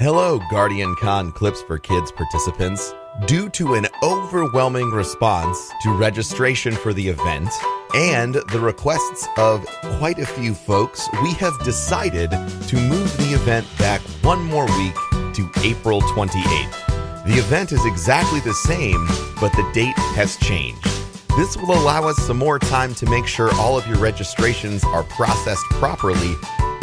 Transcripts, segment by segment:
Hello, Guardian Con Clips for Kids participants. Due to an overwhelming response to registration for the event and the requests of quite a few folks, we have decided to move the event back one more week to April 28th. The event is exactly the same, but the date has changed. This will allow us some more time to make sure all of your registrations are processed properly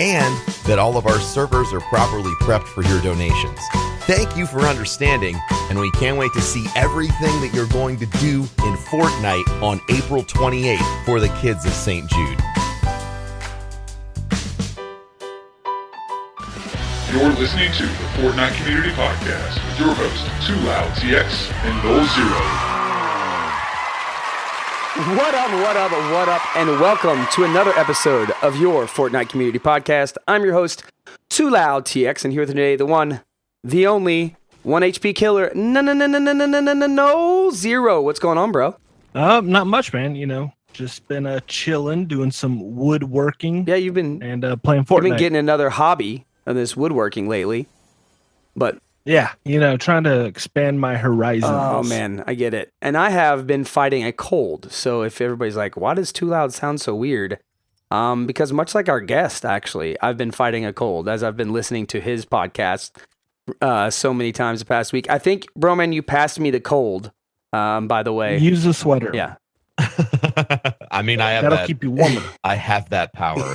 and that all of our servers are properly prepped for your donations. Thank you for understanding, and we can't wait to see everything that you're going to do in Fortnite on April 28th for the kids of St Jude. You're listening to the Fortnite Community Podcast with your hosts, TwoLoud TX and Nolxero. What up, and welcome to another episode of your Fortnite Community Podcast. I'm your host, TwoLoud TX, and here today, the one, the only, 1 HP killer, Nolxero. What's going on, bro? Not much, man. You know, just been chilling, doing some woodworking. Yeah, you've been playing Fortnite. You've been getting another hobby of this woodworking lately, but. Yeah, you know, trying to expand my horizons. Oh, man, I get it. And I have been fighting a cold. So if everybody's like, why does TwoLoud sound so weird? Because much like our guest, actually, I've been fighting a cold as I've been listening to his podcast so many times the past week. I think, Broman, you passed me the cold, by the way. Use a sweater. Yeah. I mean, I have That'll keep you warmer. I have that power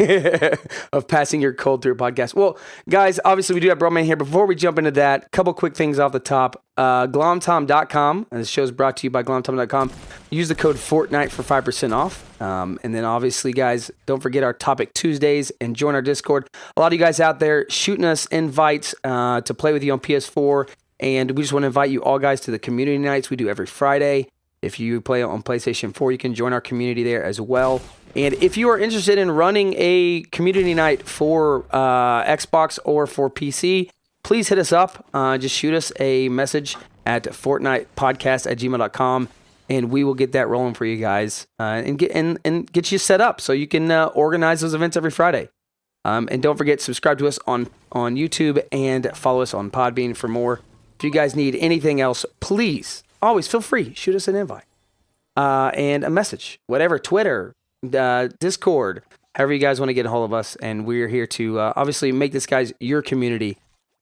of passing your cold through a podcast. Well, guys, obviously we do have Broman here. Before we jump into that, a couple quick things off the top. Glomtom.com, and this show is brought to you by Glomtom.com. Use the code Fortnite for 5% off. And then obviously, guys, don't forget our Topic Tuesdays and join our Discord. A lot of you guys out there shooting us invites to play with you on PS4. And we just want to invite you all guys to the community nights we do every Friday. If you play on PlayStation 4, you can join our community there as well. And if you are interested in running a community night for Xbox or for PC, please hit us up. Just shoot us a message at fortnitepodcast@gmail.com, and we will get that rolling for you guys and get you set up so you can organize those events every Friday. And don't forget, subscribe to us on YouTube and follow us on Podbean for more. If you guys need anything else, please, always feel free. Shoot us an invite and a message, whatever, Twitter, Discord, however you guys want to get a hold of us. And we're here to obviously make this, guys, your community.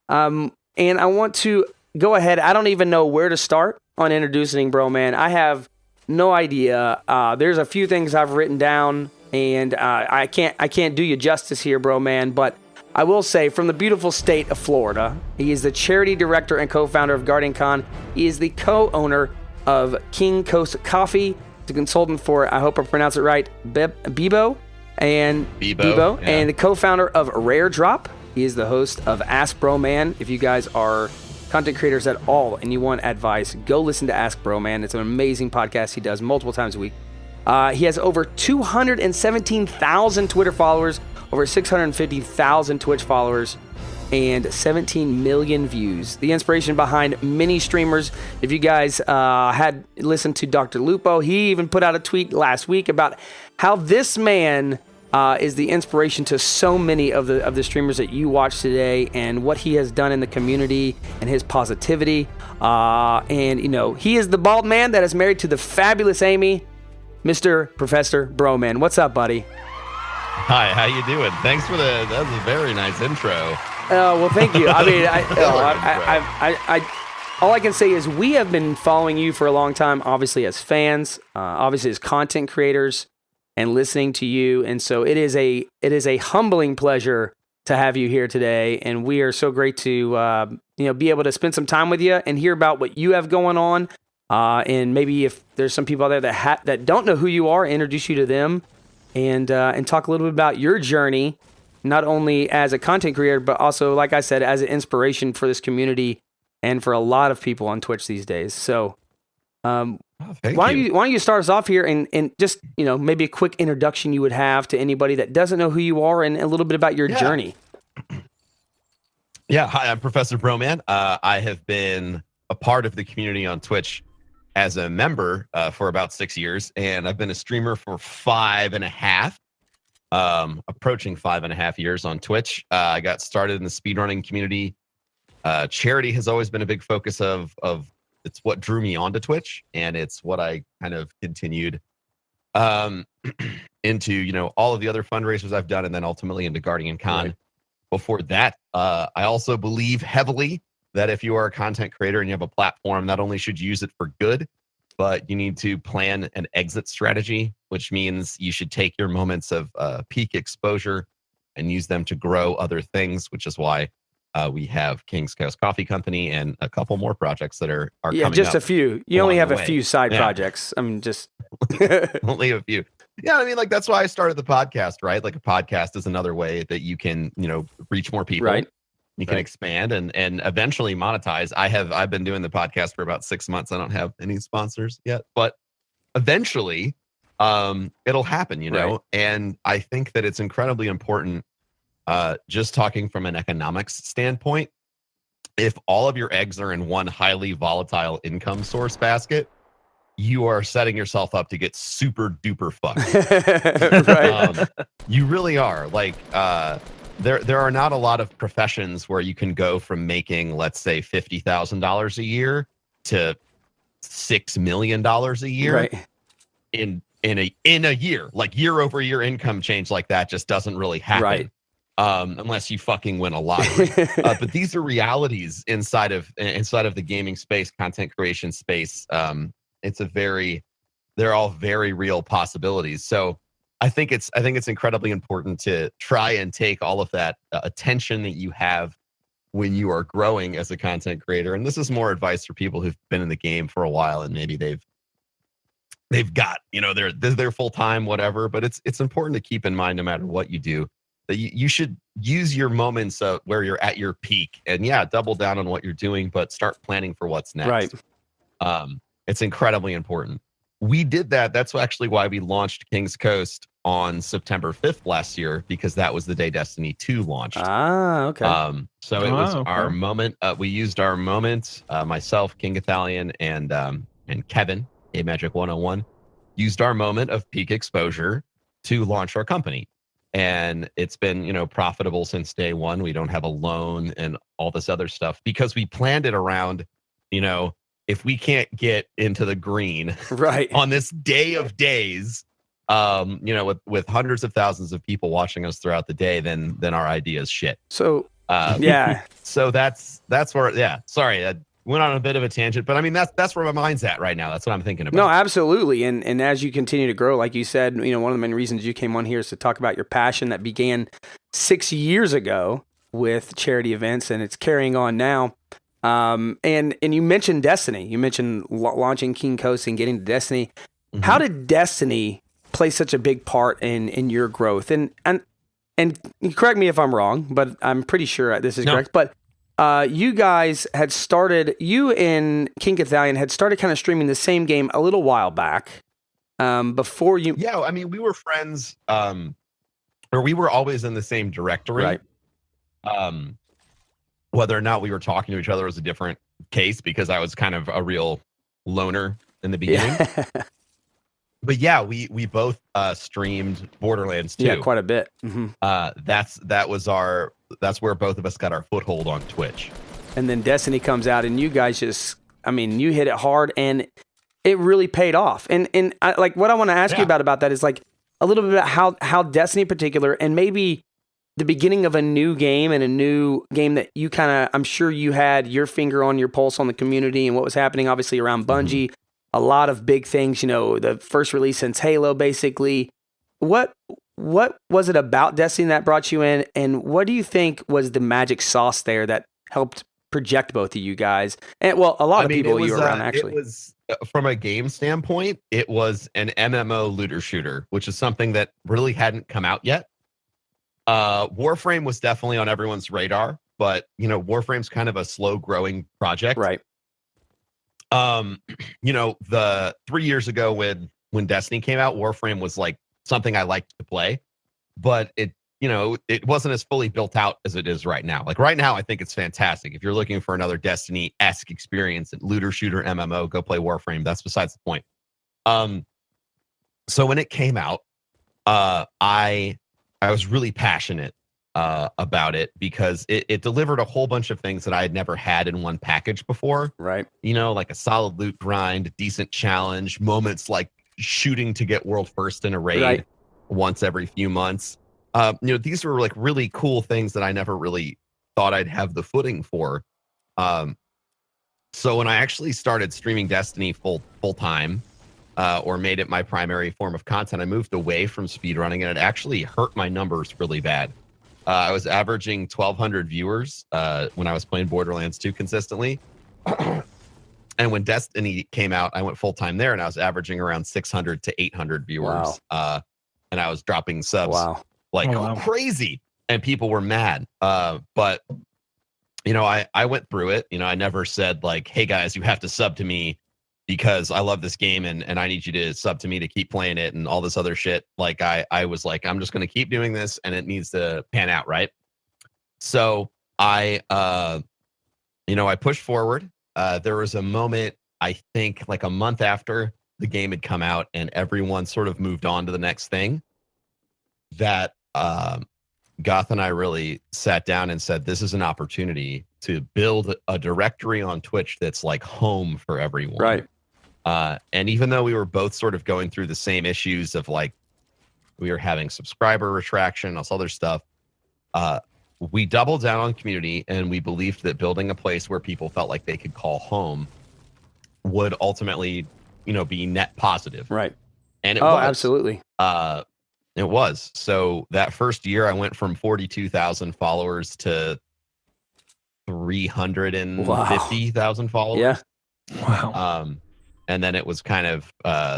And I want to go ahead. I don't even know where to start on introducing Broman. I have no idea. There's a few things I've written down, and I can't do you justice here, Broman, but I will say, from the beautiful state of Florida, he is the charity director and co-founder of Guardian Con. He is the co-owner of King Coast Coffee. He's a consultant for, I hope I pronounce it right, Bebo, yeah. And the co-founder of Rare Drop. He is the host of Ask Broman. If you guys are content creators at all and you want advice, go listen to Ask Broman. It's an amazing podcast he does multiple times a week. He has over 217,000 Twitter followers, over 650,000 Twitch followers, and 17 million views. The inspiration behind many streamers. If you guys had listened to Dr. Lupo, he even put out a tweet last week about how this man is the inspiration to so many of the streamers that you watch today, and what he has done in the community and his positivity. And you know, he is the bald man that is married to the fabulous Amy, Mr. Professor Broman. What's up, buddy? Hi, how you doing? Thanks for that was a very nice intro. Well, thank you. I mean, all I can say is we have been following you for a long time, obviously as fans, obviously as content creators, and listening to you. And so it is a humbling pleasure to have you here today, and we are so great to be able to spend some time with you and hear about what you have going on. And maybe if there's some people out there that don't know who you are, introduce you to them. And talk a little bit about your journey, not only as a content creator, but also, like I said, as an inspiration for this community and for a lot of people on Twitch these days. So, why don't you start us off here and just maybe a quick introduction you would have to anybody that doesn't know who you are, and a little bit about your journey. Yeah, hi, I'm Professor Broman. I have been a part of the community on Twitch as a member for about 6 years, and I've been a streamer for 5.5, approaching 5.5 years on Twitch. I got started in the speedrunning community Charity has always been a big focus of it's what drew me onto Twitch, and it's what I kind of continued into, you know, all of the other fundraisers I've done, and then ultimately into Guardian Con. Right. Before that, I also believe heavily that if you are a content creator and you have a platform, not only should you use it for good, but you need to plan an exit strategy, which means you should take your moments of peak exposure and use them to grow other things, which is why we have King's Coast Coffee Company and a couple more projects that are coming just up a few. You only along have the a way. few side Yeah. projects. I mean, just only a few. Yeah, I mean, like that's why I started the podcast, right? Like a podcast is another way that you can, you know, reach more people. Right. You can Right. expand and eventually monetize. I've been doing the podcast for about 6 months. I don't have any sponsors yet, but eventually it'll happen, you know. Right. And I think that it's incredibly important, just talking from an economics standpoint. If all of your eggs are in one highly volatile income source basket, you are setting yourself up to get super duper fucked. right. You really are. Like there are not a lot of professions where you can go from making, let's say, $50,000 a year to $6 million a year Right. in a year. Like year over year income change like that just doesn't really happen. Right. Unless you fucking win a lottery. But these are realities inside of the gaming space, content creation space. They're all very real possibilities. So I think it's incredibly important to try and take all of that attention that you have when you are growing as a content creator. And this is more advice for people who've been in the game for a while and maybe they've got, you know, they're full time, whatever. But it's important to keep in mind, no matter what you do, that you should use your moments where you're at your peak and double down on what you're doing, but start planning for what's next. Right. It's incredibly important. We did that. That's actually why we launched King's Coast on September 5th last year, because that was the day Destiny 2 launched. Okay. So it was okay. our moment. We used our moment, myself, King Ithalian, and Kevin, A Magic 101, used our moment of peak exposure to launch our company. And it's been, you know, profitable since day one. We don't have a loan and all this other stuff because we planned it around, you know, if we can't get into the green Right. on this day of days, you know, with hundreds of thousands of people watching us throughout the day, then our idea is shit. So yeah. So that's where, sorry, I went on a bit of a tangent, but I mean, that's where my mind's at right now. That's what I'm thinking about. No, absolutely. And as you continue to grow, like you said, you know, one of the main reasons you came on here is to talk about your passion that began 6 years ago with charity events, and it's carrying on now. And you mentioned Destiny. You mentioned launching King Coast and getting to Destiny. Mm-hmm. How did Destiny play such a big part in your growth? And correct me if I'm wrong, but I'm pretty sure this is correct. But you guys had started, you and King Ithalian had started kind of streaming the same game a little while back. Before you, I mean, we were friends, or we were always in the same directory. Right. Whether or not we were talking to each other was a different case because I was kind of a real loner in the beginning. Yeah. But we both streamed Borderlands 2. Yeah, quite a bit. Mm-hmm. That's where both of us got our foothold on Twitch. And then Destiny comes out, and you guys just, I mean, you hit it hard, and it really paid off. And I, like, what I want to ask you about that is like a little bit about how Destiny in particular, and maybe the beginning of a new game and a new game that you kind of, I'm sure you had your finger on your pulse on the community and what was happening, obviously around Bungie. Mm-hmm. A lot of big things, you know, the first release since Halo, basically. What was it about Destiny that brought you in, and what do you think was the magic sauce there that helped project both of you guys? And well, a lot of people you were around, actually. It was, from a game standpoint, it was an MMO looter shooter, which is something that really hadn't come out yet. Warframe was definitely on everyone's radar, but you know, Warframe's kind of a slow growing project. Right. You know, the 3 years ago when Destiny came out, Warframe was like something I liked to play, but it wasn't as fully built out as it is right now. Like right now, I think it's fantastic. If you're looking for another Destiny-esque experience, looter shooter MMO, go play Warframe. That's besides the point. So when it came out, I was really passionate about it because it delivered a whole bunch of things that I had never had in one package before. Right. You know, like a solid loot grind, decent challenge, moments like shooting to get world first in a raid once every few months. You know, these were like really cool things that I never really thought I'd have the footing for. So when I actually started streaming Destiny full time, or made it my primary form of content, I moved away from speedrunning, and it actually hurt my numbers really bad. I was averaging 1,200 viewers when I was playing Borderlands 2 consistently. And when Destiny came out, I went full time there, and I was averaging around 600 to 800 viewers. Wow. And I was dropping subs crazy, and people were mad. But you know, I went through it. You know, I never said like, "Hey guys, you have to sub to me because I love this game and I need you to sub to me to keep playing it," and all this other shit. Like I was like, I'm just going to keep doing this, and it needs to pan out, right? So I pushed forward. There was a moment, I think like a month after the game had come out and everyone sort of moved on to the next thing, that Goth and I really sat down and said, this is an opportunity to build a directory on Twitch that's like home for everyone. Right. And even though we were both sort of going through the same issues of like, we were having subscriber retraction, all this other stuff, we doubled down on community, and we believed that building a place where people felt like they could call home would ultimately, you know, be net positive. Right. And it was. Absolutely. It was. So that first year I went from 42,000 followers to 350,000 followers. Yeah. Wow. And then it was kind of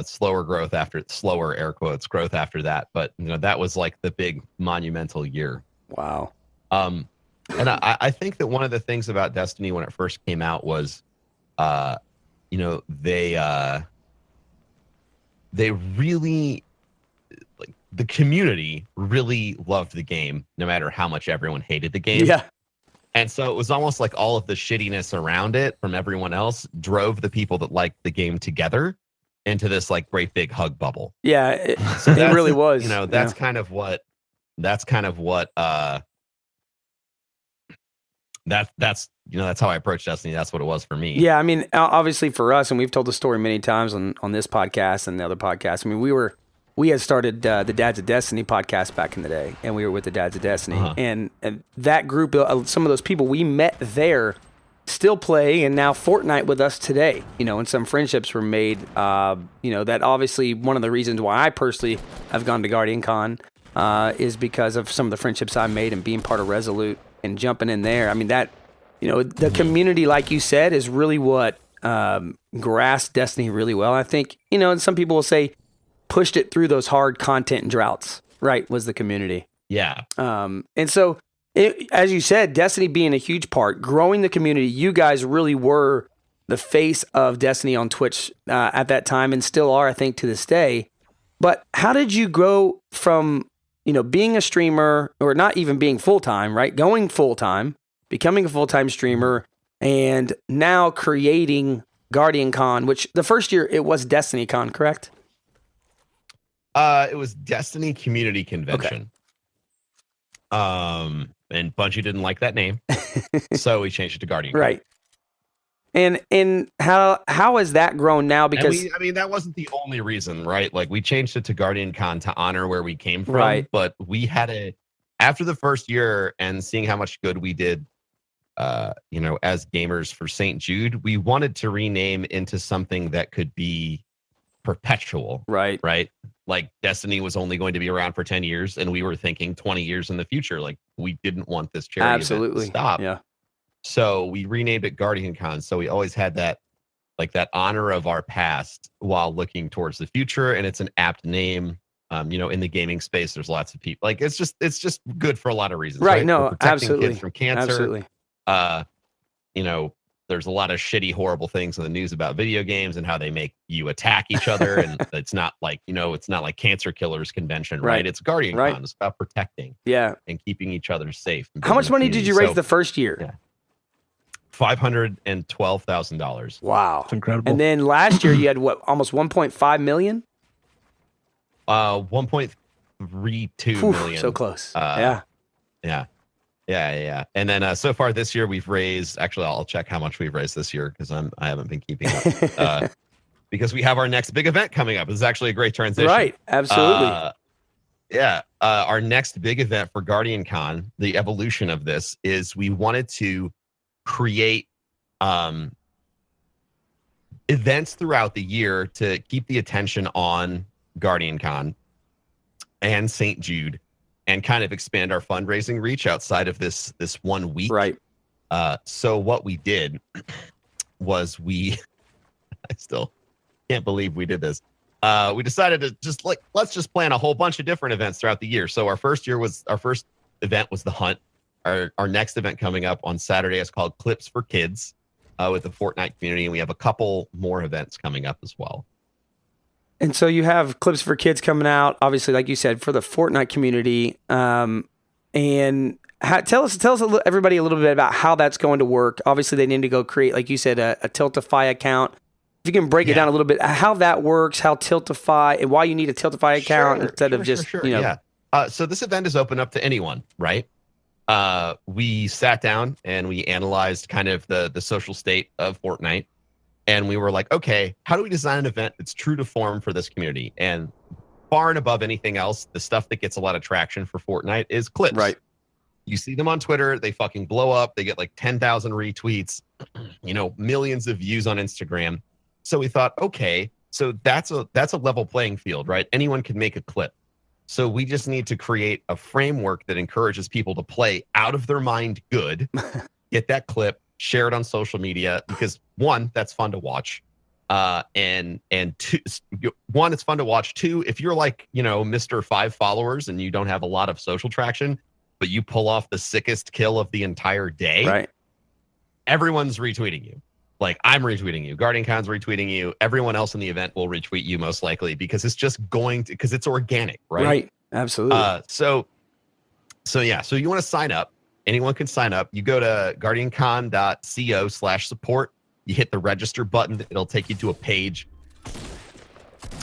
slower air quotes growth after that. But you know, that was like the big monumental year. Wow. And I think that one of the things about Destiny when it first came out was, you know, they really, like, the community really loved the game, no matter how much everyone hated the game. Yeah. And so it was almost like all of the shittiness around it from everyone else drove the people that liked the game together into this like great big hug bubble. Yeah, it That's- really was. You know, that's kind of what that's you know, that's how I approached Destiny. That's what it was for me. Yeah, I mean, obviously for us, and we've told the story many times on this podcast and the other podcasts. I mean, we had started the Dads of Destiny podcast back in the day, and we were with the Dads of Destiny, and that group, some of those people we met there, still play, and now Fortnite with us today. You know, and some friendships were made. You know, that obviously one of the reasons why I personally have gone to Guardian Con is because of some of the friendships I made and being part of Resolute and jumping in there. I mean, that, you know, the community, like you said, is really what grasped Destiny really well. I think, you know, and some people will say pushed it through those hard content and droughts, right, was the community. Yeah. And so, as you said, Destiny being a huge part, growing the community, you guys really were the face of Destiny on Twitch at that time, and still are, I think, to this day. But how did you go from, you know, being a streamer, or not even being full-time, right? Going full-time, becoming a full-time streamer, and now creating Guardian Con, which the first year it was Destiny Con, correct? It was Destiny Community Convention. Okay. And Bungie didn't like that name, so we changed it to Guardian Con. Right. And how has that grown now? Because I mean, that wasn't the only reason, right? Like, we changed it to Guardian Con to honor where we came from. Right. But we had after the first year and seeing how much good we did, you know, as gamers for St Jude, we wanted to rename into something that could be perpetual. Right. Like, Destiny was only going to be around for 10 years, and we were thinking 20 years in the future. Like, we didn't want this charity event to stop. Yeah. So we renamed it Guardian Con. So we always had that, like, that honor of our past while looking towards the future. And it's an apt name. You know, in the gaming space, there's lots of people. Like, it's just good for a lot of reasons. Right. No, we're protecting absolutely. kids from cancer. Absolutely. You know, there's a lot of shitty, horrible things in the news about video games and how they make you attack each other. And it's not like, you know, it's not like Cancer Killers Convention, right? It's Guardian Con. It's about protecting and keeping each other safe. How much money did you raise the first year? Yeah. $512,000. Wow. That's incredible. And then last year you had what, almost 1.5 million? 1.32 million. So close. Yeah. Yeah. And then so far this year we've raised. Actually, I'll check how much we've raised this year because I haven't been keeping up. Because we have our next big event coming up. This is actually a great transition. Right. Absolutely. Our next big event for Guardian Con, the evolution of this is we wanted to create events throughout the year to keep the attention on Guardian Con and St Jude, and kind of expand our fundraising reach outside of this 1 week. Right. So what we did was I still can't believe we did this. We decided to let's just plan a whole bunch of different events throughout the year. So our first event was the hunt. Our next event coming up on Saturday is called Clips for Kids with the Fortnite community, and we have a couple more events coming up as well. And so you have Clips for Kids coming out, obviously, like you said, for the Fortnite community. And tell everybody a little bit about how that's going to work. Obviously, they need to go create, like you said, a Tiltify account. If you can break it down a little bit, how that works, how Tiltify, and why you need a Tiltify account instead of just, you know. Yeah. So this event is open up to anyone, right? We sat down and we analyzed kind of the social state of Fortnite. And we were like, okay, how do we design an event that's true to form for this community? And far and above anything else, the stuff that gets a lot of traction for Fortnite is clips. Right. You see them on Twitter, they fucking blow up. They get like 10,000 retweets, millions of views on Instagram. So we thought, okay, so that's a level playing field, right? Anyone can make a clip. So we just need to create a framework that encourages people to play out of their mind good, get that clip, share it on social media, because one, that's fun to watch. And two, one, it's fun to watch. Two, if you're like, Mr. 5 followers and you don't have a lot of social traction, but you pull off the sickest kill of the entire day, right? Everyone's retweeting you. Like, I'm retweeting you. Guardian Con's retweeting you. Everyone else in the event will retweet you most likely because it's just because it's organic, right? Right. Absolutely. So you want to sign up. Anyone can sign up. You go to guardiancon.co/support. You hit the register button. It'll take you to a page.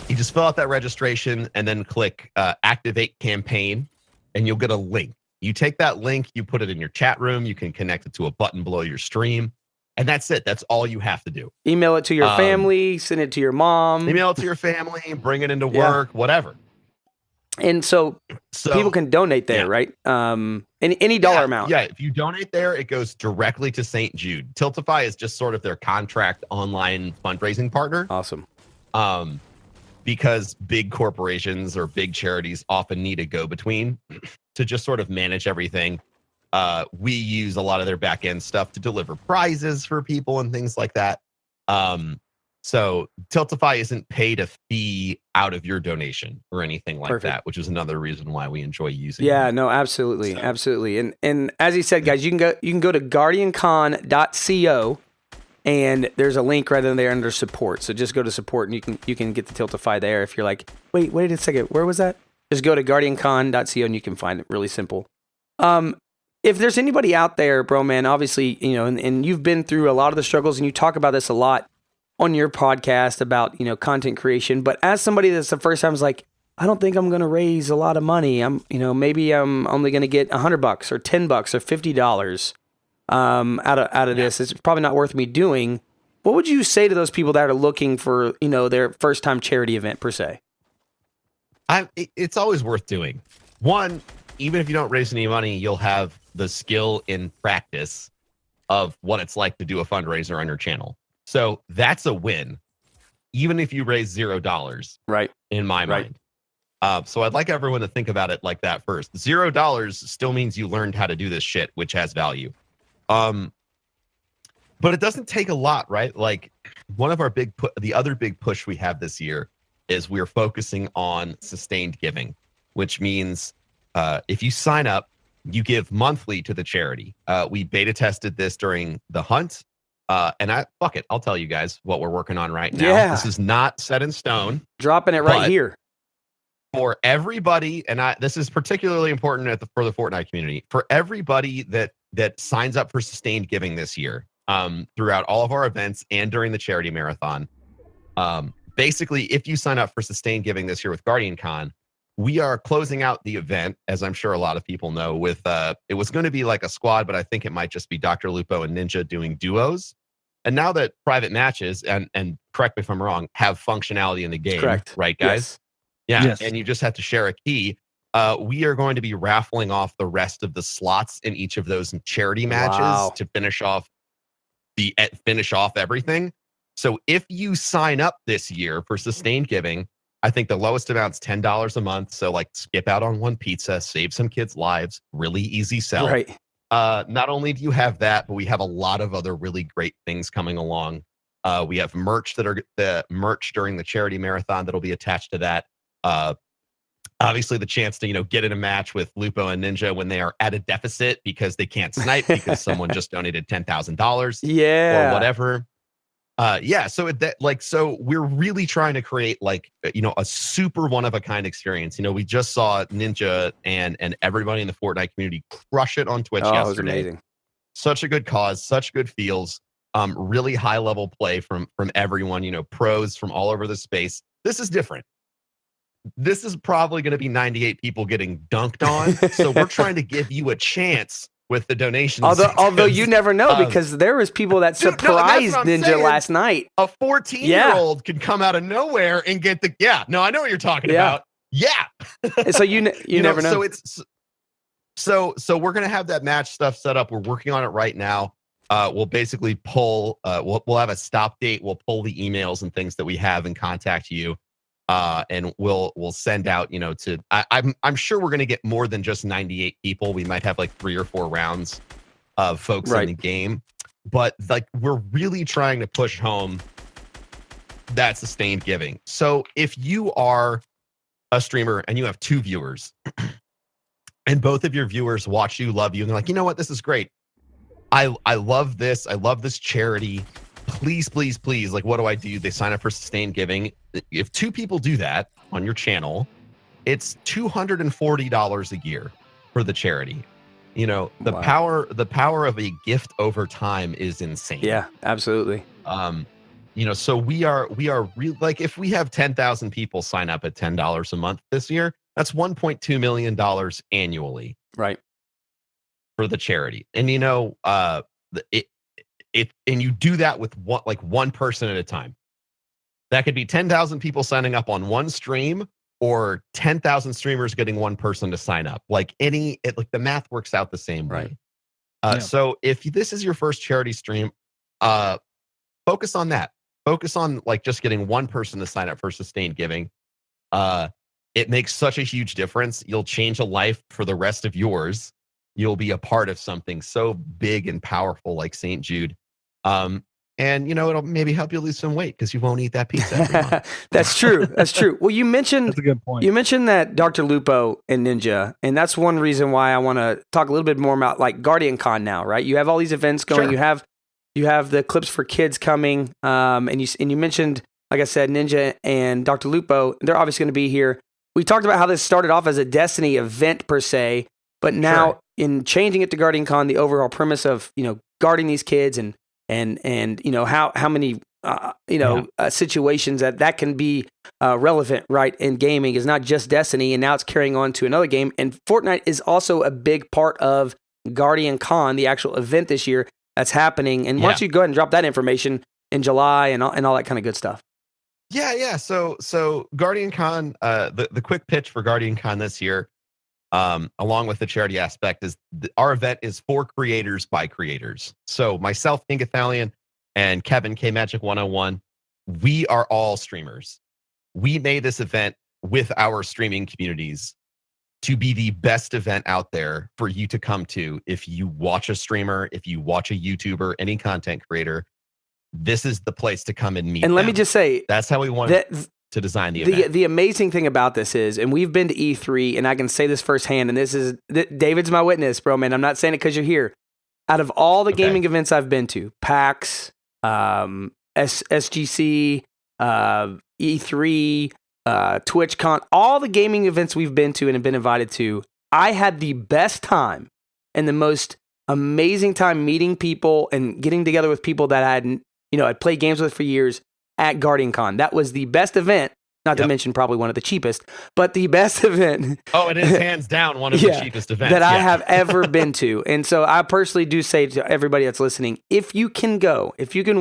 You just fill out that registration and then click activate campaign, and you'll get a link. You take that link, you put it in your chat room. You can connect it to a button below your stream. And that's it. That's all you have to do. Email it to your family, send it to your mom. Email it to your family, bring it into work, whatever. And so people can donate there, right? Any dollar amount. Yeah, if you donate there, it goes directly to St. Jude. Tiltify is just sort of their contract online fundraising partner. Awesome. Because big corporations or big charities often need a go-between to just sort of manage everything. We use a lot of their back-end stuff to deliver prizes for people and things like that. So Tiltify isn't paid a fee out of your donation or anything like that, which is another reason why we enjoy using it. No, absolutely. Absolutely. And as he said, guys, you can go to guardiancon.co, and there's a link right in there under support. So just go to support and you can get the Tiltify there. If you're like, wait a second, where was that? Just go to guardiancon.co and you can find it. Really simple. If there's anybody out there, Broman, obviously, and you've been through a lot of the struggles, and you talk about this a lot on your podcast about, content creation. But as somebody that's the first time is like, I don't think I'm going to raise a lot of money. Maybe I'm only going to get $100 or $10 or $50 out of this. It's probably not worth me doing. What would you say to those people that are looking for, their first time charity event per se? It's always worth doing. One, even if you don't raise any money, you'll have the skill in practice of what it's like to do a fundraiser on your channel. So that's a win, even if you raise $0, right? In my mind. So I'd like everyone to think about it like that first. $0 still means you learned how to do this shit, which has value. But it doesn't take a lot, right? Like, one of our the other big push we have this year is we're focusing on sustained giving, which means if you sign up, you give monthly to the charity. We beta tested this during the hunt. And I'll tell you guys what we're working on right now. Yeah. This is not set in stone. Dropping it right here. For everybody, and this is particularly important for the Fortnite community, for everybody that signs up for sustained giving this year, throughout all of our events and during the charity marathon. Basically, if you sign up for sustained giving this year with Guardian Con, we are closing out the event, as I'm sure a lot of people know, with it was going to be like a squad, but I think it might just be Dr. Lupo and Ninja doing duos. And now that private matches, and correct me if I'm wrong, have functionality in the game, Correct. right, guys? Yes. Yeah, Yes. and you just have to share a key. We are going to be raffling off the rest of the slots in each of those charity matches Wow. to finish off everything. So if you sign up this year for Sustained Giving, I think the lowest amount's $10 a month. So like skip out on one pizza, save some kids' lives, really easy sell. Right. Not only do you have that, but we have a lot of other really great things coming along. We have merch the merch during the charity marathon that'll be attached to that. Obviously the chance to, get in a match with Lupo and Ninja when they are at a deficit because they can't snipe because someone just donated $10,000 Yeah. or whatever. So we're really trying to create a super one of a kind experience. We just saw Ninja and everybody in the Fortnite community crush it on Twitch Oh, it was yesterday. amazing. Such a good cause, such good feels. Really high level play from everyone, pros from all over the space. This is different. This is probably going to be 98 people getting dunked on. So we're trying to give you a chance with the donations. Although you never know, because there was people that surprised Ninja last night. A 14-year-old could come out of nowhere and get I know what you're talking about. Yeah. So you never know. So we're going to have that match stuff set up. We're working on it right now. We'll basically pull, we'll have a stop date. We'll pull the emails and things that we have and contact you. And we'll send out, I'm sure we're going to get more than just 98 people. We might have like 3 or 4 rounds of folks in the game, but we're really trying to push home that Sustained Giving. So if you are a streamer and you have 2 viewers and both of your viewers watch you, love you, and they're like, you know what, this is great. I love this. I love this charity. Please, please, please. What do I do? They sign up for Sustained Giving. If 2 people do that on your channel, it's $240 a year for the charity. The power of a gift over time is insane. Yeah, absolutely. So we are real. If we have 10,000 people sign up at $10 a month this year, that's $1.2 million annually. Right. For the charity. And and you do that with one person at a time. That could be 10,000 people signing up on one stream, or 10,000 streamers getting one person to sign up. The math works out the same way. So if this is your first charity stream, focus on that. Focus on just getting one person to sign up for Sustained Giving. It makes such a huge difference. You'll change a life for the rest of yours. You'll be a part of something so big and powerful like St. Jude. And it'll maybe help you lose some weight because you won't eat that pizza every month. That's true. That's true. Well, you mentioned That's a good point. You mentioned that Dr. Lupo and Ninja, and that's one reason why I want to talk a little bit more about Guardian Con now, right? You have all these events going. Sure. You have the clips for kids coming, and you mentioned, like I said, Ninja and Dr. Lupo. They're obviously going to be here. We talked about how this started off as a Destiny event per se, but now in changing it to Guardian Con, the overall premise of guarding these kids and how many situations that can be relevant, right, in gaming is not just Destiny, and now it's carrying on to another game. And Fortnite is also a big part of Guardian Con, the actual event this year that's happening. And why don't you go ahead and drop that information in July and all that kind of good stuff? Yeah. So Guardian Con, the quick pitch for Guardian Con this year, along with the charity aspect, is our event is for creators by creators. So myself, Ingathalion, and Kevin K Magic 101, we are all streamers. We made this event with our streaming communities to be the best event out there for you to come to. If you watch a streamer, if you watch a YouTuber, any content creator, this is the place to come and meet. And let me just say, that's how we want to design the event. The amazing thing about this is, and we've been to E3, and I can say this firsthand, and this is David's my witness, bro, man. I'm not saying it because you're here. Out of all the gaming events I've been to, PAX, SGC, E3, TwitchCon, all the gaming events we've been to and have been invited to, I had the best time and the most amazing time meeting people and getting together with people that I'd played games with for years at Guardian Con. That was the best event Not to mention probably one of the cheapest, but the best event. Oh, it is hands down one of the cheapest events that I have ever been to. And so I personally do say to everybody that's listening, if you can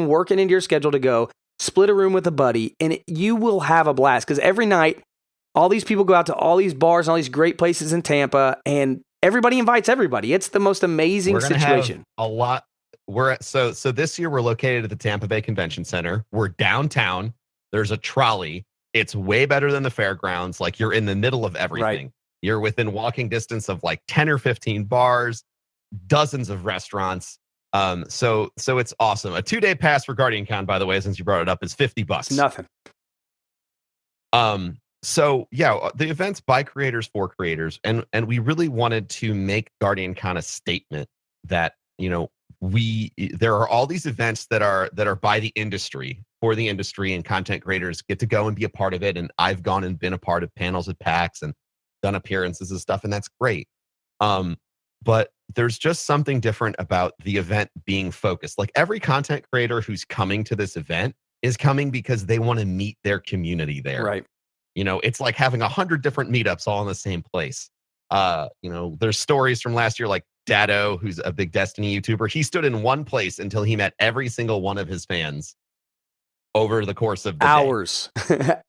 work it into your schedule to go, split a room with a buddy, and you will have a blast. Because every night, all these people go out to all these bars and all these great places in Tampa, and everybody invites everybody. It's the most amazing situation. Have a lot. So this year we're located at the Tampa Bay Convention Center. We're downtown. There's a trolley. It's way better than the fairgrounds. Like, you're in the middle of everything. Right. You're within walking distance of like 10 or 15 bars, dozens of restaurants. So it's awesome. A 2-day pass for GuardianCon, by the way, since you brought it up, is $50. It's nothing. So yeah, the event's by creators for creators, and we really wanted to make GuardianCon a statement that, you know, there are all these events that are by the industry, for the industry, and content creators get to go and be a part of it. And I've gone and been a part of panels at PAX and done appearances and stuff, and that's great. But there's just something different about the event being focused. Like, every content creator who's coming to this event is coming because they want to meet their community there. Right. You know, it's like having 100 different meetups all in the same place. You know, there's stories from last year, like Dado, who's a big Destiny YouTuber. He stood in one place until he met every single one of his fans over the course of the hours.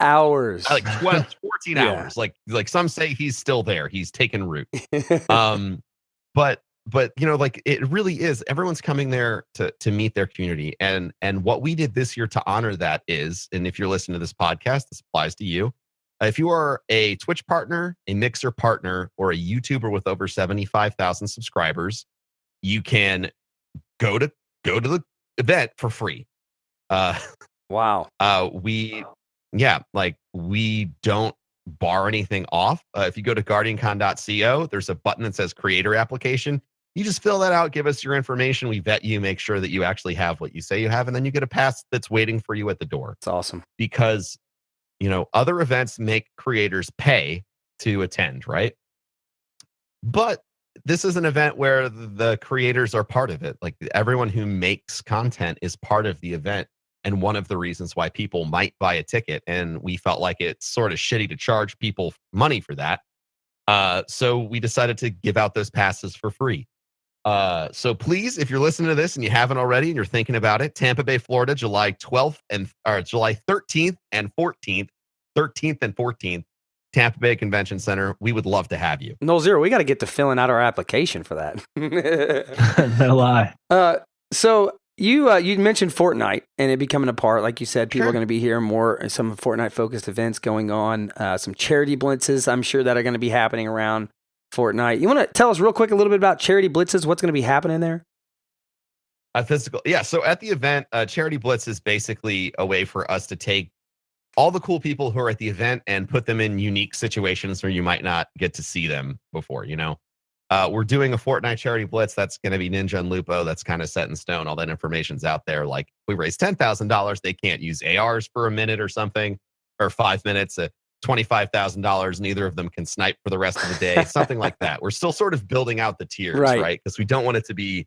Hours. Like 12, 14 hours. Like some say he's still there. He's taken root. But you know, like, it really is, everyone's coming there to meet their community. And what we did this year to honor that is, and if you're listening to this podcast, this applies to you. If you are a Twitch partner, a Mixer partner, or a YouTuber with over 75,000 subscribers, you can go to the event for free. Wow. We don't bar anything off. If you go to guardiancon.co, there's a button that says creator application. You just fill that out, give us your information. We vet you, make sure that you actually have what you say you have, and then you get a pass that's waiting for you at the door. It's awesome. Because, you know, other events make creators pay to attend, right? But this is an event where the creators are part of it. Like, everyone who makes content is part of the event, and one of the reasons why people might buy a ticket. And we felt like it's sort of shitty to charge people money for that. So we decided to give out those passes for free. So please, if you're listening to this and you haven't already and you're thinking about it, Tampa Bay, Florida, July 13th and 14th, Tampa Bay Convention Center. We would love to have you. Nolxero, we got to get to filling out our application for that. No lie. So you mentioned Fortnite and it becoming a part. Like you said, people Sure. are going to be hearing more, some Fortnite focused events going on, some charity blitzes, I'm sure, that are going to be happening around Fortnite. You want to tell us real quick a little bit about charity blitzes? What's going to be happening there? So at the event, Charity Blitz is basically a way for us to take all the cool people who are at the event and put them in unique situations where you might not get to see them before, you know? We're doing a Fortnite Charity Blitz. That's going to be Ninja and Lupo. That's kind of set in stone. All that information's out there. Like, if we raise $10,000, they can't use ARs for a minute or something, or 5 minutes. $25,000, neither of them can snipe for the rest of the day, something like that. We're still sort of building out the tiers, right? Because we don't want it to be,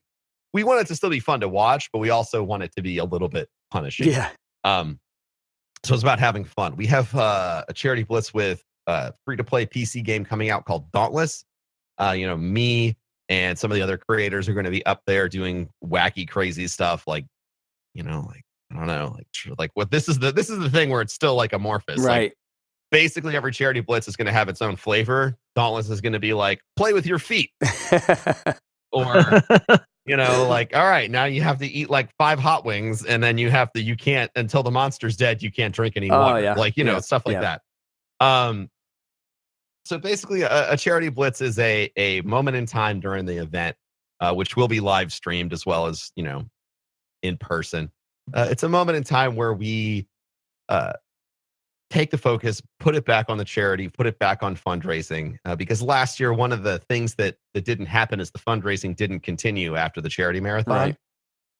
we want it to still be fun to watch, but we also want it to be a little bit punishing. Yeah. So it's about having fun. We have a charity blitz with a free-to-play PC game coming out called Dauntless. You know, me and some of the other creators are going to be up there doing wacky, crazy stuff. Like, you know, like, I don't know, like what this is the thing where it's still like amorphous, right? Like, basically, every charity blitz is going to have its own flavor. Dauntless is going to be like, play with your feet. Or, you know, like, all right, now you have to eat like 5 hot wings, and then you can't, until the monster's dead, you can't drink any water. Yeah. Like, you know, stuff like that. So basically, a charity blitz is a moment in time during the event, which will be live streamed as well as, you know, in person. It's a moment in time where we take the focus, put it back on the charity, put it back on fundraising. Because last year, one of the things that didn't happen is the fundraising didn't continue after the charity marathon.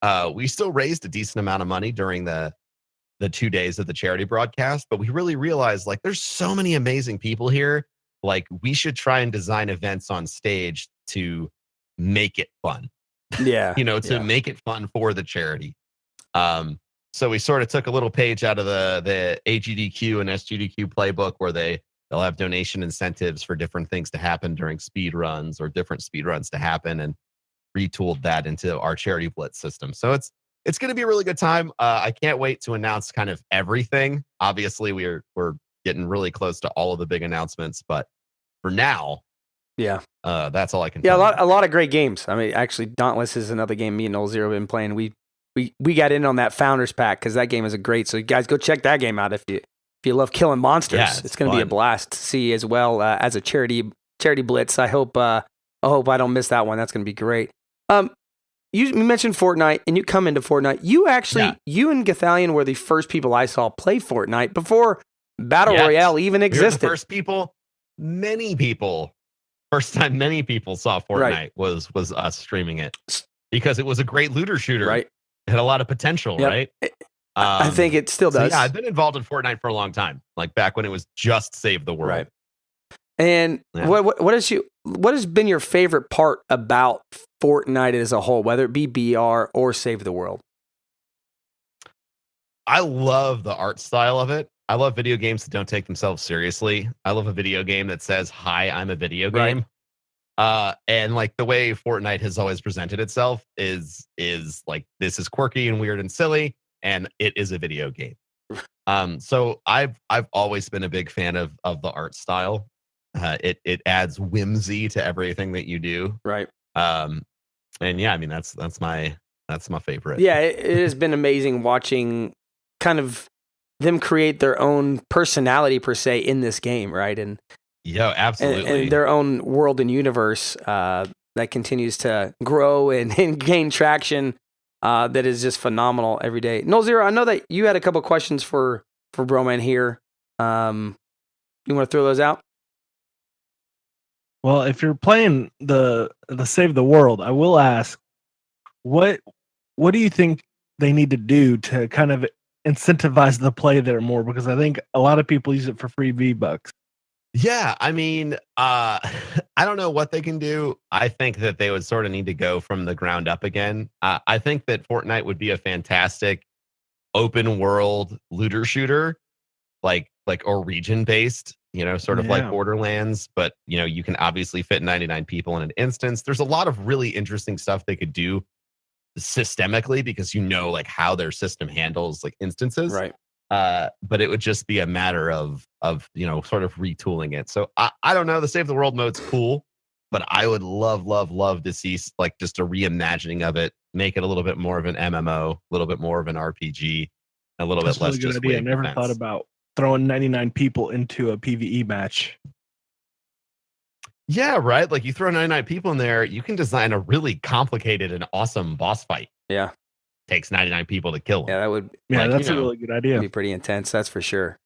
Right. We still raised a decent amount of money during the 2 days of the charity broadcast, but we really realized, like, there's so many amazing people here. Like, we should try and design events on stage to make it fun. Yeah. You know, to make it fun for the charity. So we sort of took a little page out of the AGDQ and SGDQ playbook where they'll have donation incentives for different things to happen during speed runs or different speed runs to happen, and retooled that into our charity blitz system. So it's going to be a really good time. I can't wait to announce kind of everything. Obviously, we're getting really close to all of the big announcements, but for now, Yeah. that's all I can. Yeah, tell you. a lot of great games. I mean, actually, Dauntless is another game me and Nolxero have been playing. We got in on that Founders Pack because that game is a great. So you guys go check that game out if you love killing monsters. Yeah, it's going to be a blast to see as well as a charity blitz. I hope I don't miss that one. That's going to be great. You mentioned Fortnite, and you come into Fortnite. You actually, you and Gathalion were the first people I saw play Fortnite before Battle Royale even existed. We were the first people. First time many people saw Fortnite was us streaming it because it was a great looter shooter. Right, it had a lot of potential. Yep. Right. I think it still does. So yeah, I've been involved in Fortnite for a long time, like back when it was just Save the World. Right. And what has been your favorite part about Fortnite as a whole, whether it be BR or Save the World? I love the art style of it. I love video games that don't take themselves seriously. I love a video game that says, "Hi, I'm a video game." And like the way Fortnite has always presented itself is like, this is quirky and weird and silly, and it is a video game. So I've always been a big fan of the art style. It adds whimsy to everything that you do. Right. And yeah, I mean that's my favorite. Yeah, it has been amazing watching kind of them create their own personality per se in this game, right? And yeah, absolutely. And their own world and universe that continues to grow and gain traction. That is just phenomenal every day. Nolxero, I know that you had a couple questions for Broman here. You want to throw those out? Well, if you're playing the Save the World, I will ask, what do you think they need to do to kind of incentivize the play there more? Because I think a lot of people use it for free V-Bucks. Yeah, I mean, I don't know what they can do. I think that they would sort of need to go from the ground up again. I think that Fortnite would be a fantastic open world looter shooter, like or region based, sort of like Borderlands, but you can obviously fit 99 people in an instance. There's a lot of really interesting stuff they could do systemically because like how their system handles like instances. Right. But it would just be a matter of sort of retooling it. So I don't know. The Save the World mode's cool, but I would love to see like just a reimagining of it, make it a little bit more of an MMO, a little bit more of an RPG, a little bit less. That's a really good idea. I never thought about throwing 99 people into a PvE match. Yeah, right. Like you throw 99 people in there, you can design a really complicated and awesome boss fight. Yeah. Takes 99 people to kill them. Yeah, that would. Yeah, that's a really good idea. Be pretty intense, that's for sure.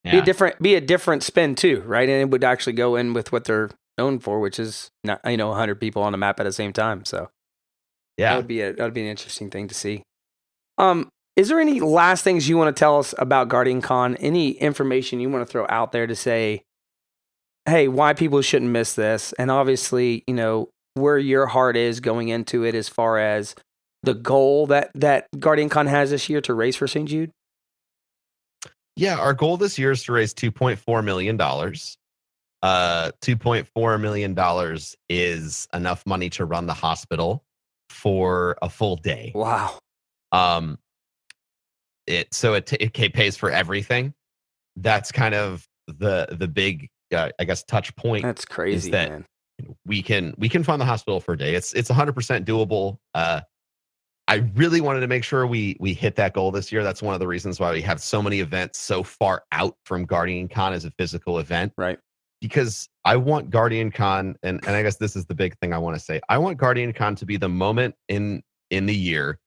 Yeah. Be a different spin too, right? And it would actually go in with what they're known for, which is not 100 people on the map at the same time. So yeah, that would be an interesting thing to see. Is there any last things you want to tell us about Guardian Con? Any information you want to throw out there to say, hey, why people shouldn't miss this? And obviously, where your heart is going into it as far as the goal that Guardian Con has this year to raise for St. Jude? Yeah, our goal this year is to raise $2.4 million. $2.4 million is enough money to run the hospital for a full day. Wow. It pays for everything. That's kind of the big I guess touch point. That's crazy, is that man. We can fund the hospital for a day. It's 100% doable. I really wanted to make sure we hit that goal this year. That's one of the reasons why we have so many events so far out from Guardian Con as a physical event. Right. Because I want Guardian Con, and I guess this is the big thing I want to say. I want Guardian Con to be the moment in the year,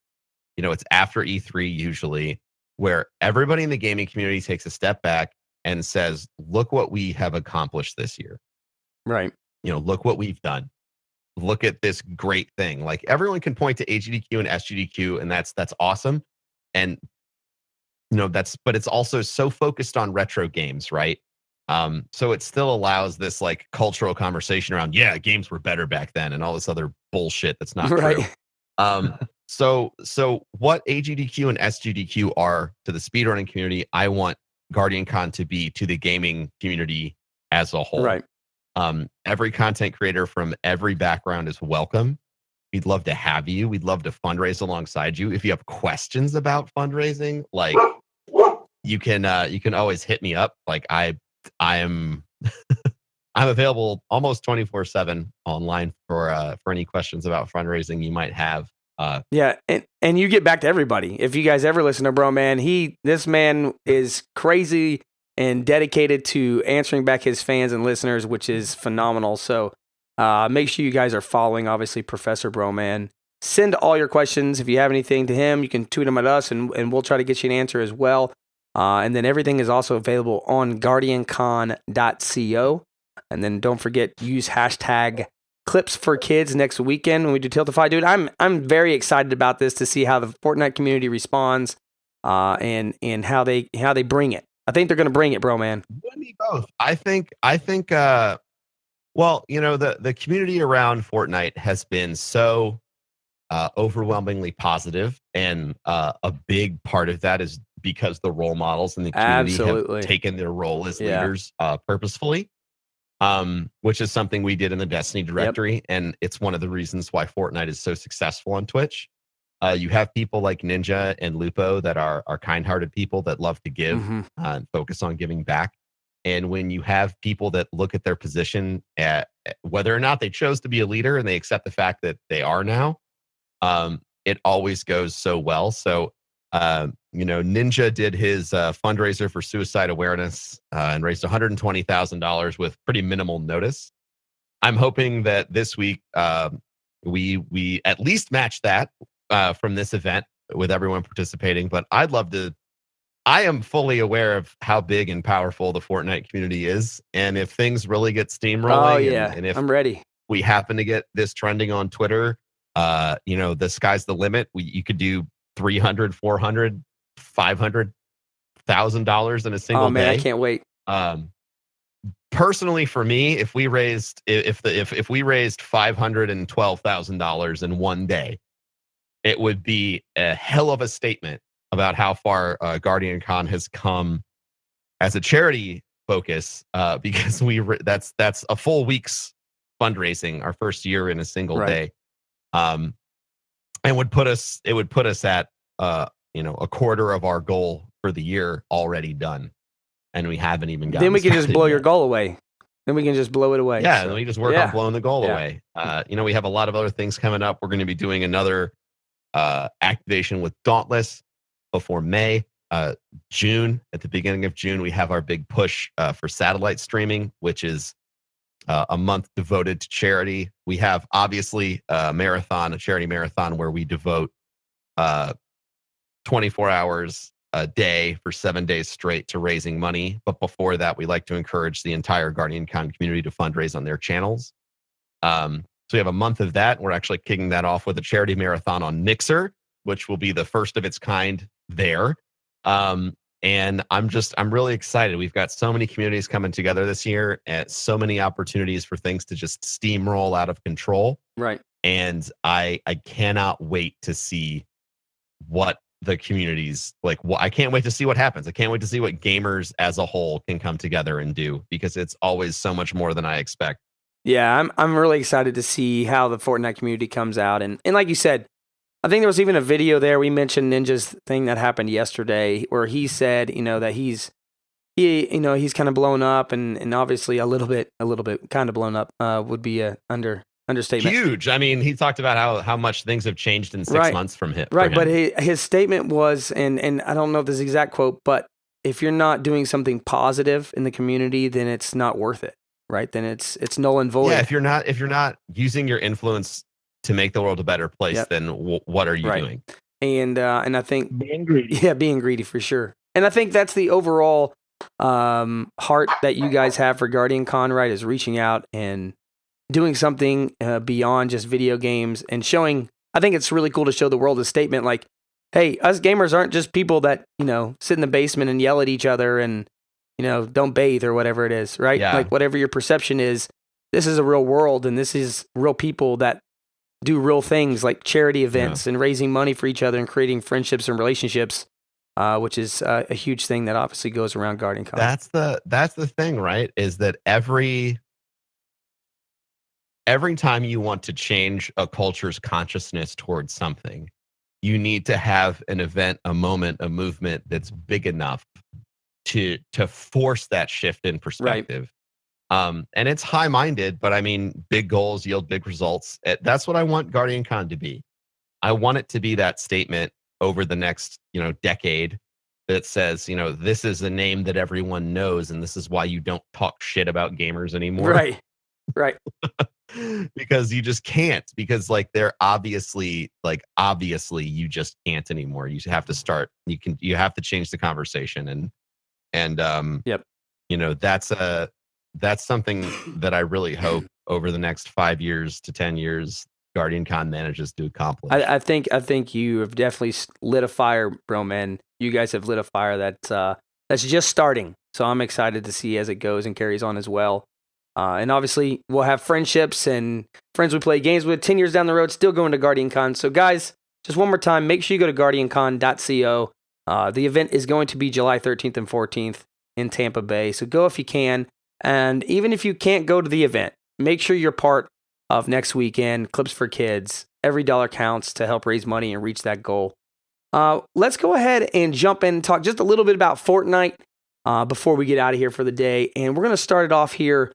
it's after E3 usually, where everybody in the gaming community takes a step back and says, look what we have accomplished this year. Right. Look what we've done. Look at this great thing. Like everyone can point to AGDQ and SGDQ, and that's awesome. And but it's also so focused on retro games, right? So it still allows this like cultural conversation around, games were better back then and all this other bullshit that's not right. true. So what AGDQ and SGDQ are to the speedrunning community, I want GuardianCon to be to the gaming community as a whole. Right. Every content creator from every background is welcome. We'd love to have you. We'd love to fundraise alongside you. If you have questions about fundraising, like you can always hit me up. Like I'm I'm available almost 24/7 online for any questions about fundraising you might have. Yeah, and you get back to everybody. If you guys ever listen to Broman, this man is crazy and dedicated to answering back his fans and listeners, which is phenomenal. So make sure you guys are following, obviously, Professor Broman. Send all your questions. If you have anything to him, you can tweet them at us, and we'll try to get you an answer as well. And then everything is also available on guardiancon.co. And then don't forget, use hashtag Clips for Kids next weekend when we do Tiltify. Dude, I'm very excited about this to see how the Fortnite community responds and how they bring it. I think they're going to bring it, bro, man. We need both. I think well, the community around Fortnite has been so overwhelmingly positive, and a big part of that is because the role models in the community have taken their role as leaders purposefully. Which is something we did in the Destiny directory, and it's one of the reasons why Fortnite is so successful on Twitch. You have people like Ninja and Lupo that are kind-hearted people that love to give and focus on giving back. And when you have people that look at their position at whether or not they chose to be a leader and they accept the fact that they are now, it always goes so well. So, Ninja did his fundraiser for suicide awareness and raised $120,000 with pretty minimal notice. I'm hoping that this week we at least match that from this event with everyone participating. But I'd love to. I am fully aware of how big and powerful the Fortnite community is, and if things really get steamrolling, and if I'm ready, we happen to get this trending on Twitter, the sky's the limit. You could do $300, $400, $500,000 in a single day. Oh man, I can't wait. Personally, for me, if we raised $512,000 in one day, it would be a hell of a statement about how far GuardianCon has come as a charity focus. Because that's a full week's fundraising, our first year in a single day, and it would put us at a quarter of our goal for the year already done, and we haven't even gotten. Then we can just blow yet. Your goal away. Then we can just blow it away. Yeah, and we just work on blowing the goal away. We have a lot of other things coming up. We're going to be doing another activation with Dauntless before May. June, at the beginning of June, we have our big push for satellite streaming, which is a month devoted to charity. We have obviously a charity marathon where we devote 24 hours a day for 7 days straight to raising money. But before that, we like to encourage the entire GuardianCon community to fundraise on their channels. So we have a month of that. We're actually kicking that off with a charity marathon on Mixer, which will be the first of its kind there. And I'm really excited. We've got so many communities coming together this year, and so many opportunities for things to just steamroll out of control. Right. And I cannot wait to see what the communities like. I can't wait to see what happens. I can't wait to see what gamers as a whole can come together and do, because it's always so much more than I expect. Yeah, I'm really excited to see how the Fortnite community comes out. And like you said, I think there was even a video there. We mentioned Ninja's thing that happened yesterday, where he said, that he's kind of blown up, and obviously a little bit kind of blown up would be a understatement. Huge. I mean, he talked about how much things have changed in 6 months from him. Right, but his statement was, and I don't know if this is the exact quote, but if you're not doing something positive in the community, then it's not worth it, right? Then it's null and void. Yeah, if you're not using your influence to make the world a better place, then what are you doing? And I think being greedy. Yeah, being greedy for sure. And I think that's the overall heart that you guys have for GuardianCon, right? Is reaching out and doing something beyond just video games, and showing. I think it's really cool to show the world a statement like, "Hey, us gamers aren't just people that sit in the basement and yell at each other and don't bathe or whatever it is, right? Yeah. Like whatever your perception is, this is a real world, and this is real people that do real things like charity events and raising money for each other and creating friendships and relationships, which is a huge thing that obviously goes around Guardian Con. That's the thing, right? Is that every time you want to change a culture's consciousness towards something, you need to have an event, a moment, a movement that's big enough to force that shift in perspective. And it's high-minded, but I mean, big goals yield big results. That's what I want Guardian Con to be. I want it to be that statement over the next, decade that says, this is a name that everyone knows, and this is why you don't talk shit about gamers anymore. Right. Because you just can't, because they're obviously you just can't anymore. You have to start, you have to change the conversation, and that's something that I really hope over the next 5 years to 10 years Guardian Con manages to accomplish. I think you have definitely lit a fire, Broman. You guys have lit a fire that's just starting. So I'm excited to see as it goes and carries on as well. And obviously, we'll have friendships and friends we play games with 10 years down the road, still going to Guardian Con. So, guys, just one more time, make sure you go to guardiancon.co. The event is going to be July 13th and 14th in Tampa Bay. So go if you can. And even if you can't go to the event, make sure you're part of next weekend, Clips for Kids. Every dollar counts to help raise money and reach that goal. Let's go ahead and jump in and talk just a little bit about Fortnite before we get out of here for the day. And we're going to start it off here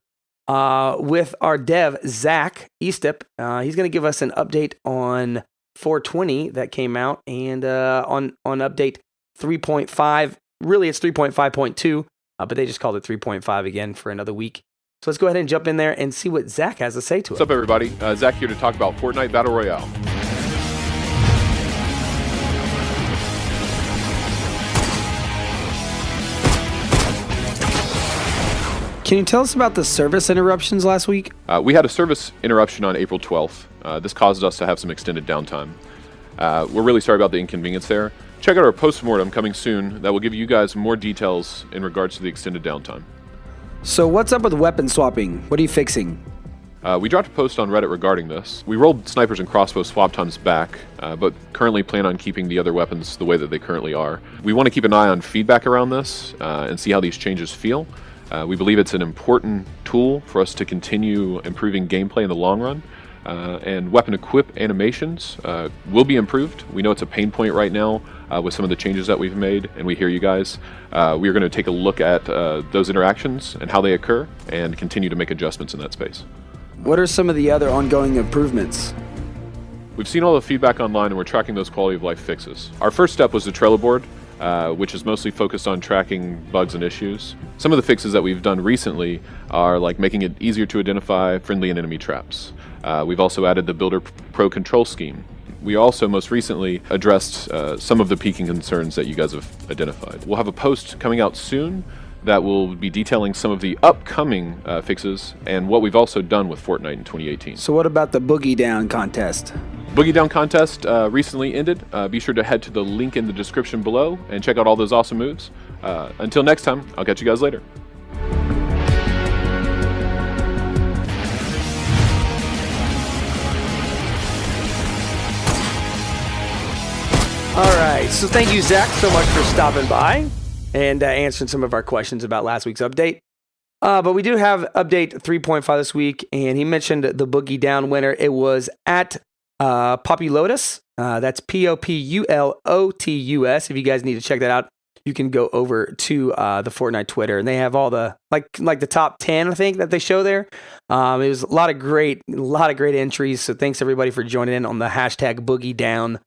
with our dev, Zach Eastep. He's going to give us an update on 420 that came out and on update 3.5. Really, it's 3.5.2, but they just called it 3.5 again for another week. So let's go ahead and jump in there and see what Zach has to say to us. What's up, everybody? Zach here to talk about Fortnite Battle Royale. Can you tell us about the service interruptions last week? We had a service interruption on April 12th. This caused us to have some extended downtime. We're really sorry about the inconvenience there. Check out our postmortem coming soon that will give you guys more details in regards to the extended downtime. So what's up with weapon swapping? What are you fixing? We dropped a post on Reddit regarding this. We rolled snipers and crossbow swap times back, but currently plan on keeping the other weapons the way that they currently are. We want to keep an eye on feedback around this and see how these changes feel. We believe it's an important tool for us to continue improving gameplay in the long run. And weapon equip animations will be improved. We know it's a pain point right now with some of the changes that we've made, and we hear you guys. We are going to take a look at those interactions and how they occur and continue to make adjustments in that space. What are some of the other ongoing improvements? We've seen all the feedback online and we're tracking those quality of life fixes. Our first step was the Trello board, which is mostly focused on tracking bugs and issues. Some of the fixes that we've done recently are like making it easier to identify friendly and enemy traps. We've also added the Builder Pro control scheme. We also most recently addressed some of the peaking concerns that you guys have identified. We'll have a post coming out soon that will be detailing some of the upcoming fixes and what we've also done with Fortnite in 2018. So what about the Boogie Down contest? Boogie Down contest recently ended. Be sure to head to the link in the description below and check out all those awesome moves. Until next time, I'll catch you guys later. All right, so thank you, Zach, so much for stopping by and answering some of our questions about last week's update. But we do have update 3.5 this week, and he mentioned the Boogie Down winner. It was at Populotus. That's Populotus. If you guys need to check that out, you can go over to the Fortnite Twitter, and they have all the like the top 10, I think, that they show there. It was a lot of great entries. So thanks everybody for joining in on the hashtag Boogie Down.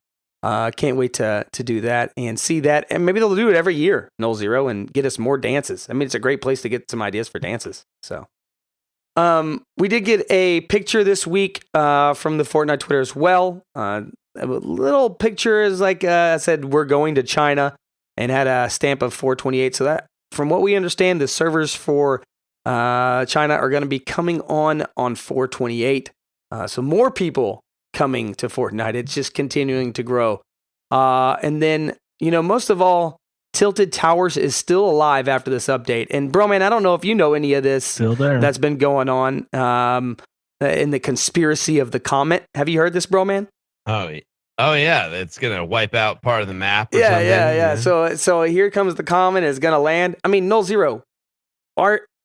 Can't wait to do that and see that, and maybe they'll do it every year, Nolxero, and get us more dances. I mean, it's a great place to get some ideas for dances. So, we did get a picture this week from the Fortnite Twitter as well. A little picture is like I said, we're going to China, and had a stamp of 428. So that, from what we understand, the servers for China are going to be coming on 428. So more people coming to Fortnite. It's just continuing to grow. And then, most of all, Tilted Towers is still alive after this update. And Broman, I don't know if you know any of this Still there. that's been going on. in the conspiracy of the comet. Have you heard this, Broman? Oh yeah, it's gonna wipe out part of the map. Or Yeah, something. yeah. So here comes the comet. It's gonna land. I mean, Nolxero,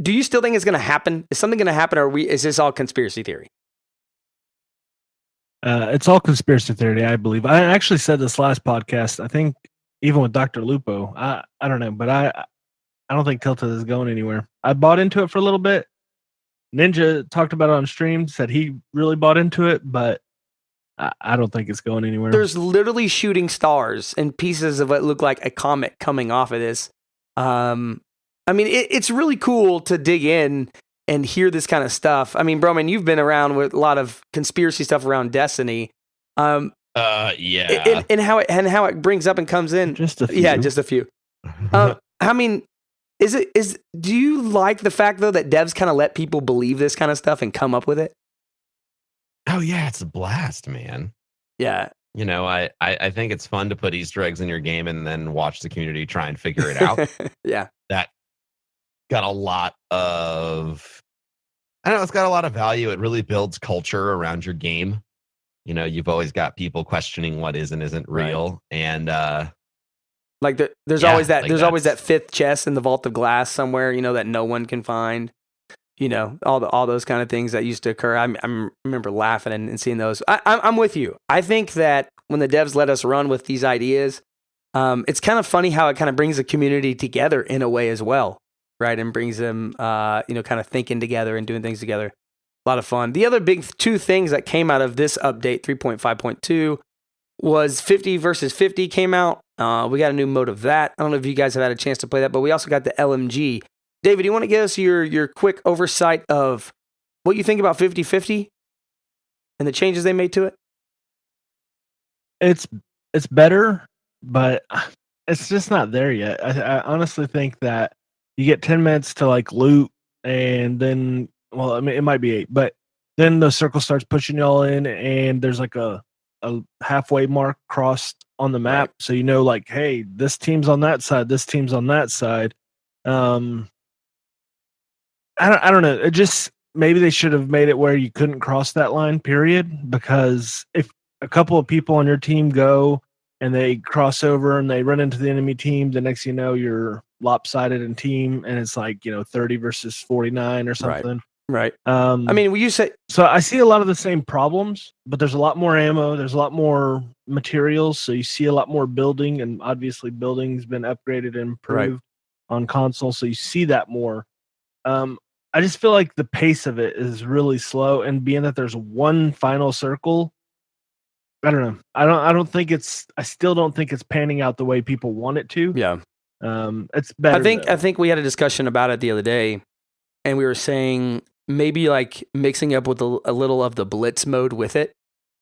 do you still think it's gonna happen? Is something gonna happen, or is this all conspiracy theory? It's all conspiracy theory, I believe. I actually said this last podcast. I think even with Dr. Lupo, I don't know, but I don't think Tilted is going anywhere. I bought into it for a little bit. Ninja talked about it on stream, said he really bought into it, but I don't think it's going anywhere. There's literally shooting stars and pieces of what look like a comet coming off of this. I mean, it's really cool to dig in and hear this kind of stuff. I mean, Broman, you've been around with a lot of conspiracy stuff around Destiny. Yeah. And how it brings up and comes in. Just a few. Yeah, just a few. I mean, do you like the fact though that devs kind of let people believe this kind of stuff and come up with it? Oh yeah, it's a blast, man. Yeah. You know, I think it's fun to put Easter eggs in your game and then watch the community try and figure it out. Yeah. That got a lot of, I don't know, it's got a lot of value. It really builds culture around your game. You know, you've always got people questioning what is and isn't real. Right. And like there's always that fifth chest in the vault of glass somewhere, you know, that no one can find. You know, all those kind of things that used to occur. I remember laughing and seeing those. I'm with you. I think that when the devs let us run with these ideas, it's kind of funny how it kind of brings the community together in a way as well, right? And brings them, kind of thinking together and doing things together. A lot of fun. The other big two things that came out of this update, 3.5.2, was 50 versus 50 came out. We got a new mode of that. I don't know if you guys have had a chance to play that, but we also got the LMG. David, you want to give us your quick oversight of what you think about 50-50 and the changes they made to it? It's better, but it's just not there yet. I honestly think that you get 10 minutes to like loot, and then, well, I mean, it might be 8, but then the circle starts pushing y'all in, and there's like a halfway mark crossed on the map, right. So you know, like, hey, this team's on that side, this team's on that side. I don't know. It just, maybe they should have made it where you couldn't cross that line, period. Because if a couple of people on your team go and they cross over and they run into the enemy team, the next you know, you're lopsided in team, and it's like, 30 versus 49 or something. Right. I mean, you say so. I see a lot of the same problems, but there's a lot more ammo. There's a lot more materials, so you see a lot more building, and obviously building's been upgraded and improved on console, so you see that more. I just feel like the pace of it is really slow, and being that there's one final circle, I don't know. I still don't think it's panning out the way people want it to. Yeah. It's better. I think we had a discussion about it the other day, and we were saying maybe like mixing up with a little of the blitz mode with it,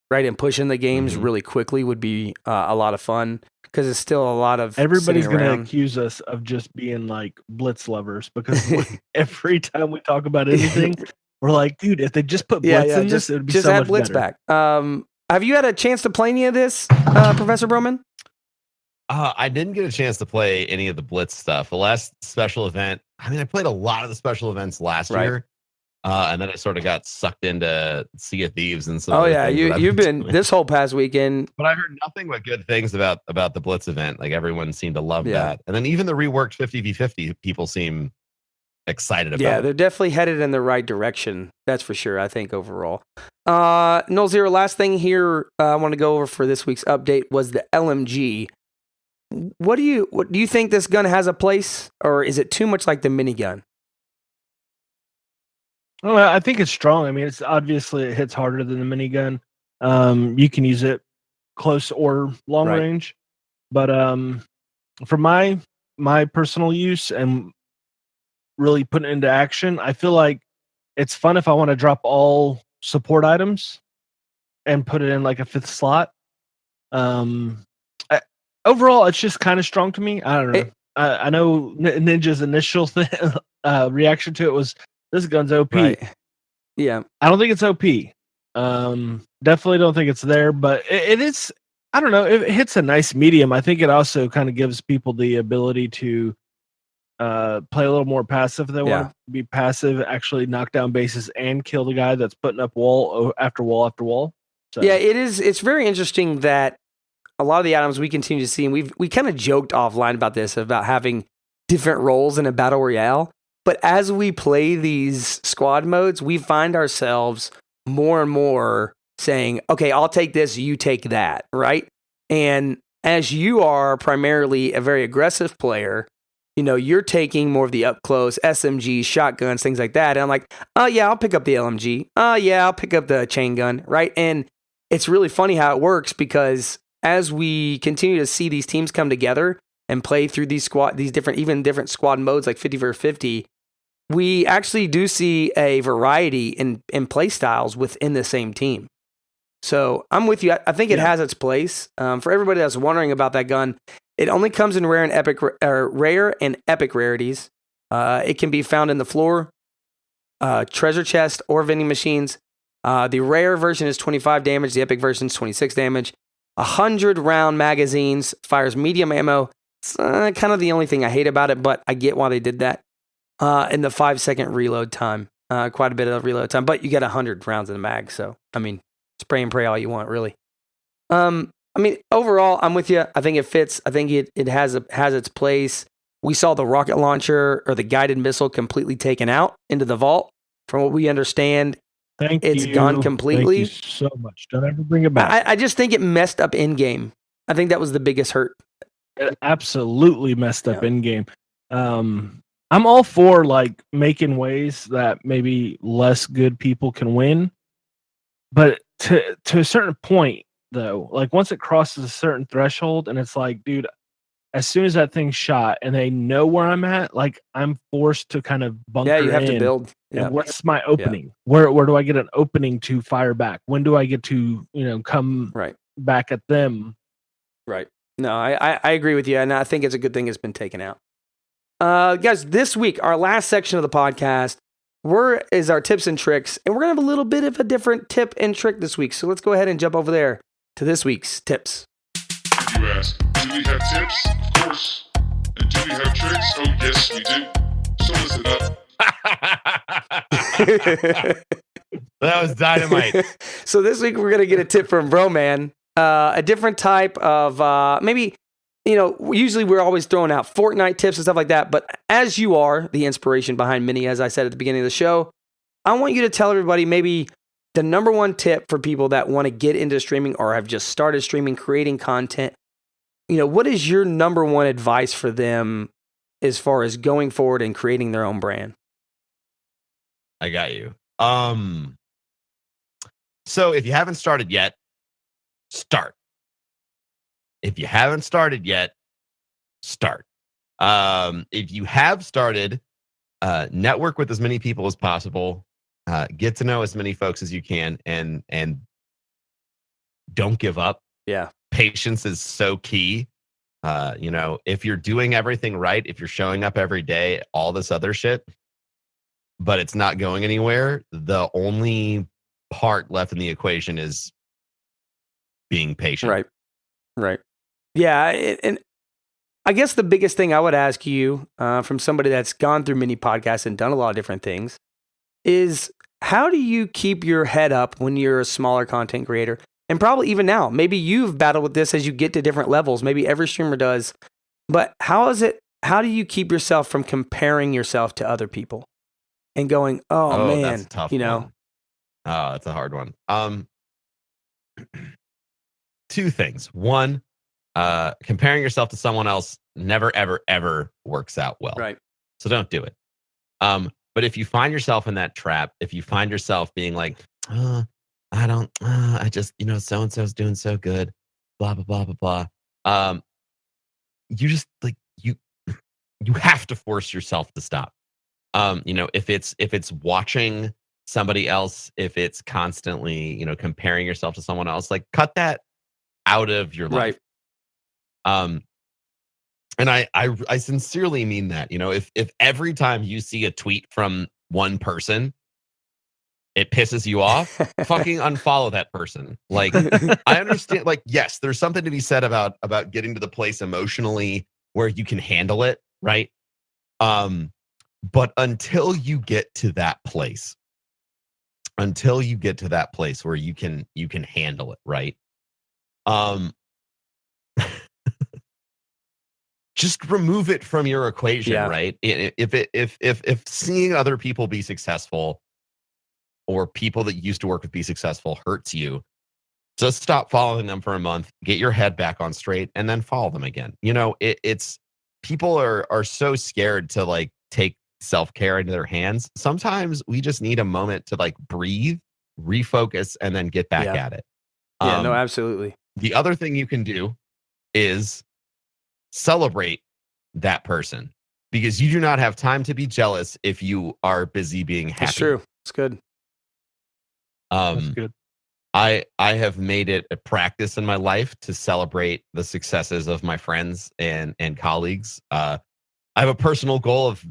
right? And pushing the games really quickly would be a lot of fun. Because it's still a lot of everybody's going to accuse us of just being like blitz lovers, because every time we talk about anything, we're like, dude, if they just put blitz in this, it would be so much blitz better. Back. Have you had a chance to play any of this, Professor Broman? I didn't get a chance to play any of the blitz stuff. The last special event, I mean, I played a lot of the special events last year. And then I sort of got sucked into Sea of Thieves and some. Oh yeah, you've been this whole past weekend. But I heard nothing but good things about the Blitz event. Like everyone seemed to love that, and then even the reworked 50v50 people seem excited about. Yeah, they're definitely headed in the right direction. That's for sure. I think overall. Nolxero, last thing here I want to go over for this week's update was the LMG. What do you think this gun has a place, or is it too much like the minigun? Well, I think it's strong. I mean, it's obviously it hits harder than the minigun. You can use it close or long range, but for my personal use and really putting it into action, I feel like it's fun if I want to drop all support items and put it in like a 5th slot. Overall, it's just kind of strong to me. I don't know. I know Ninja's initial reaction to it was, this gun's OP. Right. Yeah. I don't think it's OP. Definitely don't think it's there, but it is, I don't know, it hits a nice medium. I think it also kind of gives people the ability to play a little more passive. They Yeah. want to be passive, actually knock down bases and kill the guy that's putting up wall after wall after wall. So, Yeah, it is. It's very interesting that a lot of the items we continue to see, and we kind of joked offline about this, about having different roles in a battle royale. But as we play these squad modes, we find ourselves more and more saying, okay, I'll take this, you take that, right? And as you are primarily a very aggressive player, you know, you're taking more of the up close SMGs, shotguns, things like that. And I'm like, oh yeah, I'll pick up the LMG. Oh yeah, I'll pick up the chain gun, right? And it's really funny how it works, because as we continue to see these teams come together and play through these different squad modes like 50 versus 50, we actually do see a variety in play styles within the same team. So I'm with you. I think it has its place. For everybody that's wondering about that gun, it only comes in rare and epic rarities. It can be found in the floor, treasure chest, or vending machines. The rare version is 25 damage. The epic version is 26 damage. 100 round magazines, fires medium ammo. It's kind of the only thing I hate about it, but I get why they did that. And the 5-second reload time, quite a bit of reload time, but you get 100 rounds in the mag. So, I mean, spray and pray all you want, really. I mean, overall, I'm with you. I think it fits. I think it has its place. We saw the rocket launcher or the guided missile completely taken out into the vault. From what we understand, it's gone completely. Thank you so much. Don't ever bring it back. I just think it messed up in game. I think that was the biggest hurt. It absolutely messed up in game. I'm all for like making ways that maybe less good people can win, but to a certain point though, like once it crosses a certain threshold and it's like, dude, as soon as that thing's shot and they know where I'm at, like I'm forced to kind of bunker in. Yeah, you have to build. And what's my opening? Where do I get an opening to fire back? When do I get to, come back at them? Right. No, I agree with you, and I think it's a good thing it's been taken out. Guys, this week, our last section of the podcast is our tips and tricks, and we're going to have a little bit of a different tip and trick this week. So let's go ahead and jump over there to this week's tips. If you ask, do we have tips? Of course. And do we have tricks? Oh, yes, we do. So listen up. That was dynamite. So this week, we're going to get a tip from Broman, a different type of maybe... usually we're always throwing out Fortnite tips and stuff like that, but as you are the inspiration behind many, as I said at the beginning of the show, I want you to tell everybody maybe the number one tip for people that want to get into streaming or have just started streaming, creating content. What is your number one advice for them as far as going forward and creating their own brand? I got you. So if you haven't started yet, start. If you haven't started yet, start. If you have started, network with as many people as possible. Get to know as many folks as you can, and don't give up. Yeah, patience is so key. If you're doing everything right, if you're showing up every day, all this other shit, but it's not going anywhere, the only part left in the equation is being patient. Right. Yeah, and I guess the biggest thing I would ask you from somebody that's gone through many podcasts and done a lot of different things is, how do you keep your head up when you're a smaller content creator? And probably even now, maybe you've battled with this as you get to different levels. Maybe every streamer does. But how do you keep yourself from comparing yourself to other people and going, oh man, that's a tough one. Oh, that's a hard one. Two things. One, comparing yourself to someone else never, ever, ever works out well. Right. So don't do it. But if you find yourself in that trap, if you find yourself being like, I just, so-and-so's doing so good, blah, blah, blah, blah, blah. You just you have to force yourself to stop. If it's watching somebody else, if it's constantly, comparing yourself to someone else, like cut that out of your life. Right. And I sincerely mean that. If every time you see a tweet from one person, it pisses you off, fucking unfollow that person. Like, I understand, like, yes, there's something to be said about getting to the place emotionally where you can handle it, right? But until you get to that place where you can handle it, right? Just remove it from your equation, Yeah. right? If seeing other people be successful or people that used to work with be successful hurts you, just stop following them for a month, get your head back on straight, and then follow them again. It's people are so scared to like take self-care into their hands. Sometimes we just need a moment to like breathe, refocus, and then get back Yeah. at it. Yeah, no, absolutely. The other thing you can do is celebrate that person, because you do not have time to be jealous if you are busy being happy. That's true. It's good. That's good. I have made it a practice in my life to celebrate the successes of my friends and colleagues. I have a personal goal of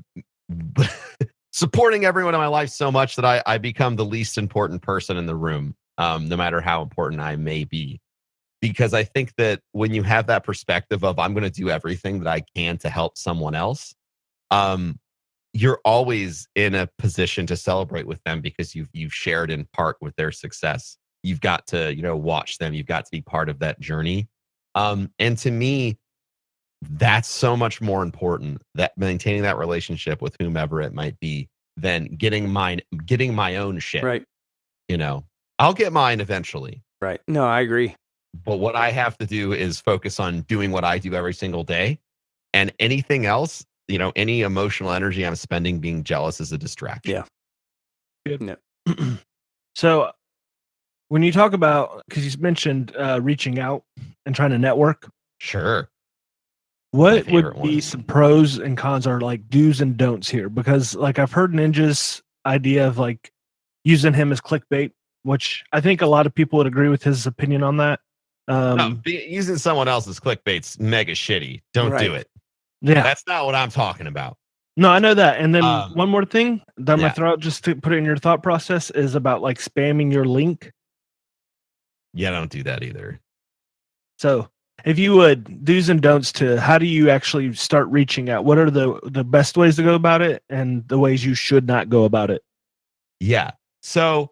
supporting everyone in my life so much that I become the least important person in the room, no matter how important I may be. Because I think that when you have that perspective of I'm going to do everything that I can to help someone else, you're always in a position to celebrate with them because you've shared in part with their success. You've got to, watch them. You've got to be part of that journey. And to me, that's so much more important, that maintaining that relationship with whomever it might be, than getting my own shit. Right. I'll get mine eventually. Right. No, I agree. But what I have to do is focus on doing what I do every single day. And anything else, any emotional energy I'm spending being jealous is a distraction. Yeah. Good. No. So when you talk about, because you mentioned reaching out and trying to network, Sure. what My would favorite be one. some pros and cons, or like do's and don'ts here? Because like I've heard Ninja's idea of like using him as clickbait, which I think a lot of people would agree with his opinion on that. No, using someone else's clickbait's mega shitty. Don't Right. do it. Yeah. That's not what I'm talking about. No, I know that. And then one more thing that I'm yeah. gonna throw out just to put it in your thought process is about like spamming your link. Yeah, don't do that either. So if you would, do's and don'ts to how do you actually start reaching out? What are the best ways to go about it and the ways you should not go about it? Yeah. So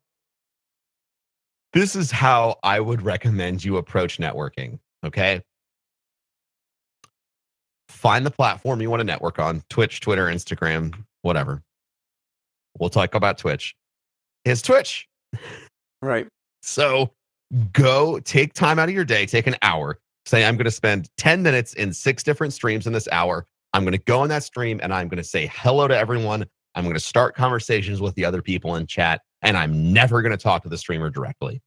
this is how I would recommend you approach networking. Okay. Find the platform you want to network on: Twitch, Twitter, Instagram, whatever. We'll talk about Twitch. It's Twitch. Right. So go take time out of your day, take an hour, say, I'm going to spend 10 minutes in 6 different streams in this hour. I'm going to go on that stream and I'm going to say hello to everyone. I'm going to start conversations with the other people in chat, and I'm never going to talk to the streamer directly.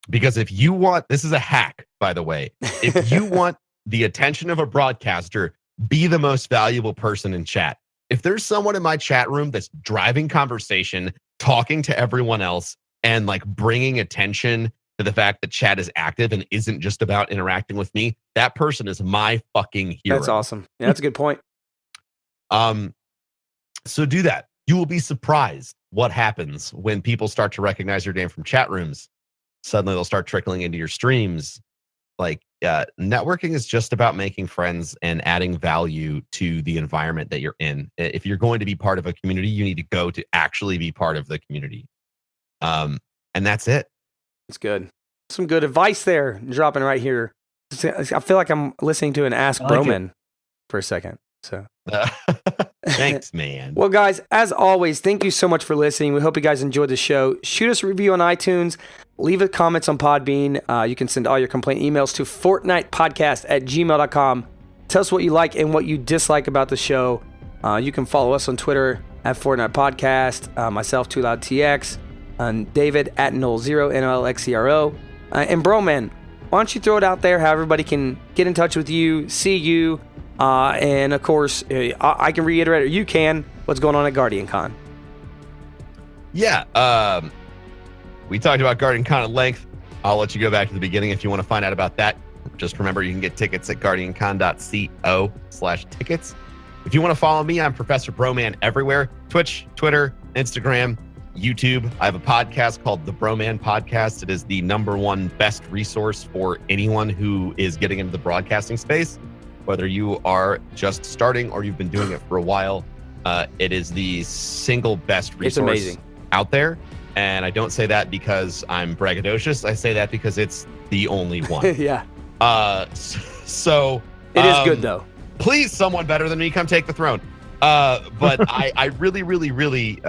Because if you want, this is a hack, by the way, if you want the attention of a broadcaster, be the most valuable person in chat. If there's someone in my chat room that's driving conversation, talking to everyone else, and like bringing attention to the fact that chat is active and isn't just about interacting with me, that person is my fucking hero. That's awesome. Yeah, that's a good point. So do that. You will be surprised what happens when people start to recognize your name from chat rooms. Suddenly they'll start trickling into your streams. Like networking is just about making friends and adding value to the environment that you're in. If you're going to be part of a community, you need to go to actually be part of the community. And that's it. That's good. Some good advice there, dropping right here. I feel like I'm listening to an Ask I like Broman for a second. So Thanks, man. well, guys, as always, thank you so much for listening. We hope you guys enjoyed the show. Shoot us a review on iTunes. Leave a comments on Podbean. You can send all your complaint emails to fortnitepodcast@gmail.com. Tell us what you like and what you dislike about the show. You can follow us on Twitter at Fortnite Podcast, myself, TwoLoudTX, and David at Nolxero, Nolxero. And Broman, why don't you throw it out there how everybody can get in touch with you, see you, and of course, I can reiterate, or you can, what's going on at Guardian Con. Yeah, we talked about Guardian Con at length. I'll let you go back to the beginning if you want to find out about that. Just remember, you can get tickets at guardiancon.co/tickets. If you want to follow me, I'm Professor Broman everywhere: Twitch, Twitter, Instagram, YouTube. I have a podcast called The Broman Podcast. It is the #1 best resource for anyone who is getting into the broadcasting space. whether you are just starting or you've been doing it for a while. It is the single best resource amazing. out there. And I don't say that because I'm braggadocious. I say that because it's the only one. Yeah. So It is good though. please, someone better than me, come take the throne. But I really, really, really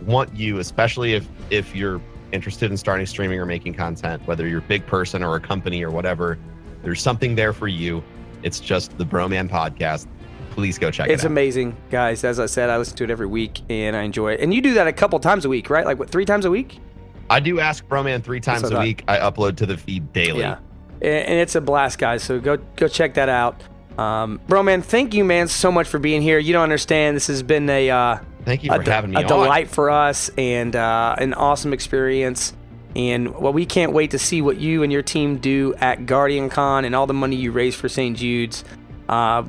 want you, especially if you're interested in starting streaming or making content, whether you're a big person or a company or whatever, there's something there for you. It's just the Broman podcast. Please go check it out. It's amazing, guys. As I said, I listen to it every week and I enjoy it. And you do that a couple times a week, right? Like what, 3 times a week? I do Ask Broman 3 times a week. I upload to the feed daily. Yeah. And it's a blast, guys. So go check that out. Broman, thank you, man, so much for being here. You don't understand. This has been Thank you for having me a on. delight for us and an awesome experience. And we can't wait to see what you and your team do at Guardian Con and all the money you raise for St. Jude's. I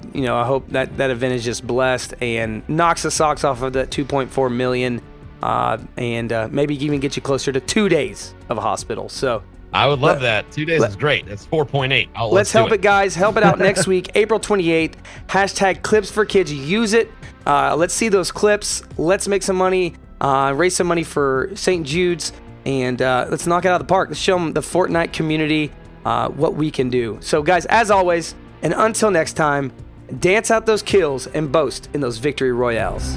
hope that event is just blessed and knocks the socks off of that 2.4 million and maybe even get you closer to 2 days of a hospital. So I would love that. 2 days is great. That's 4.8. Let's help it, guys. Help it out next week, April 28th. Hashtag clips for kids. Use it. Let's see those clips. Let's make some money, raise some money for St. Jude's, and let's knock it out of the park. Let's show them the Fortnite community what we can do. So, guys, as always, and until next time, dance out those kills and boast in those victory royales.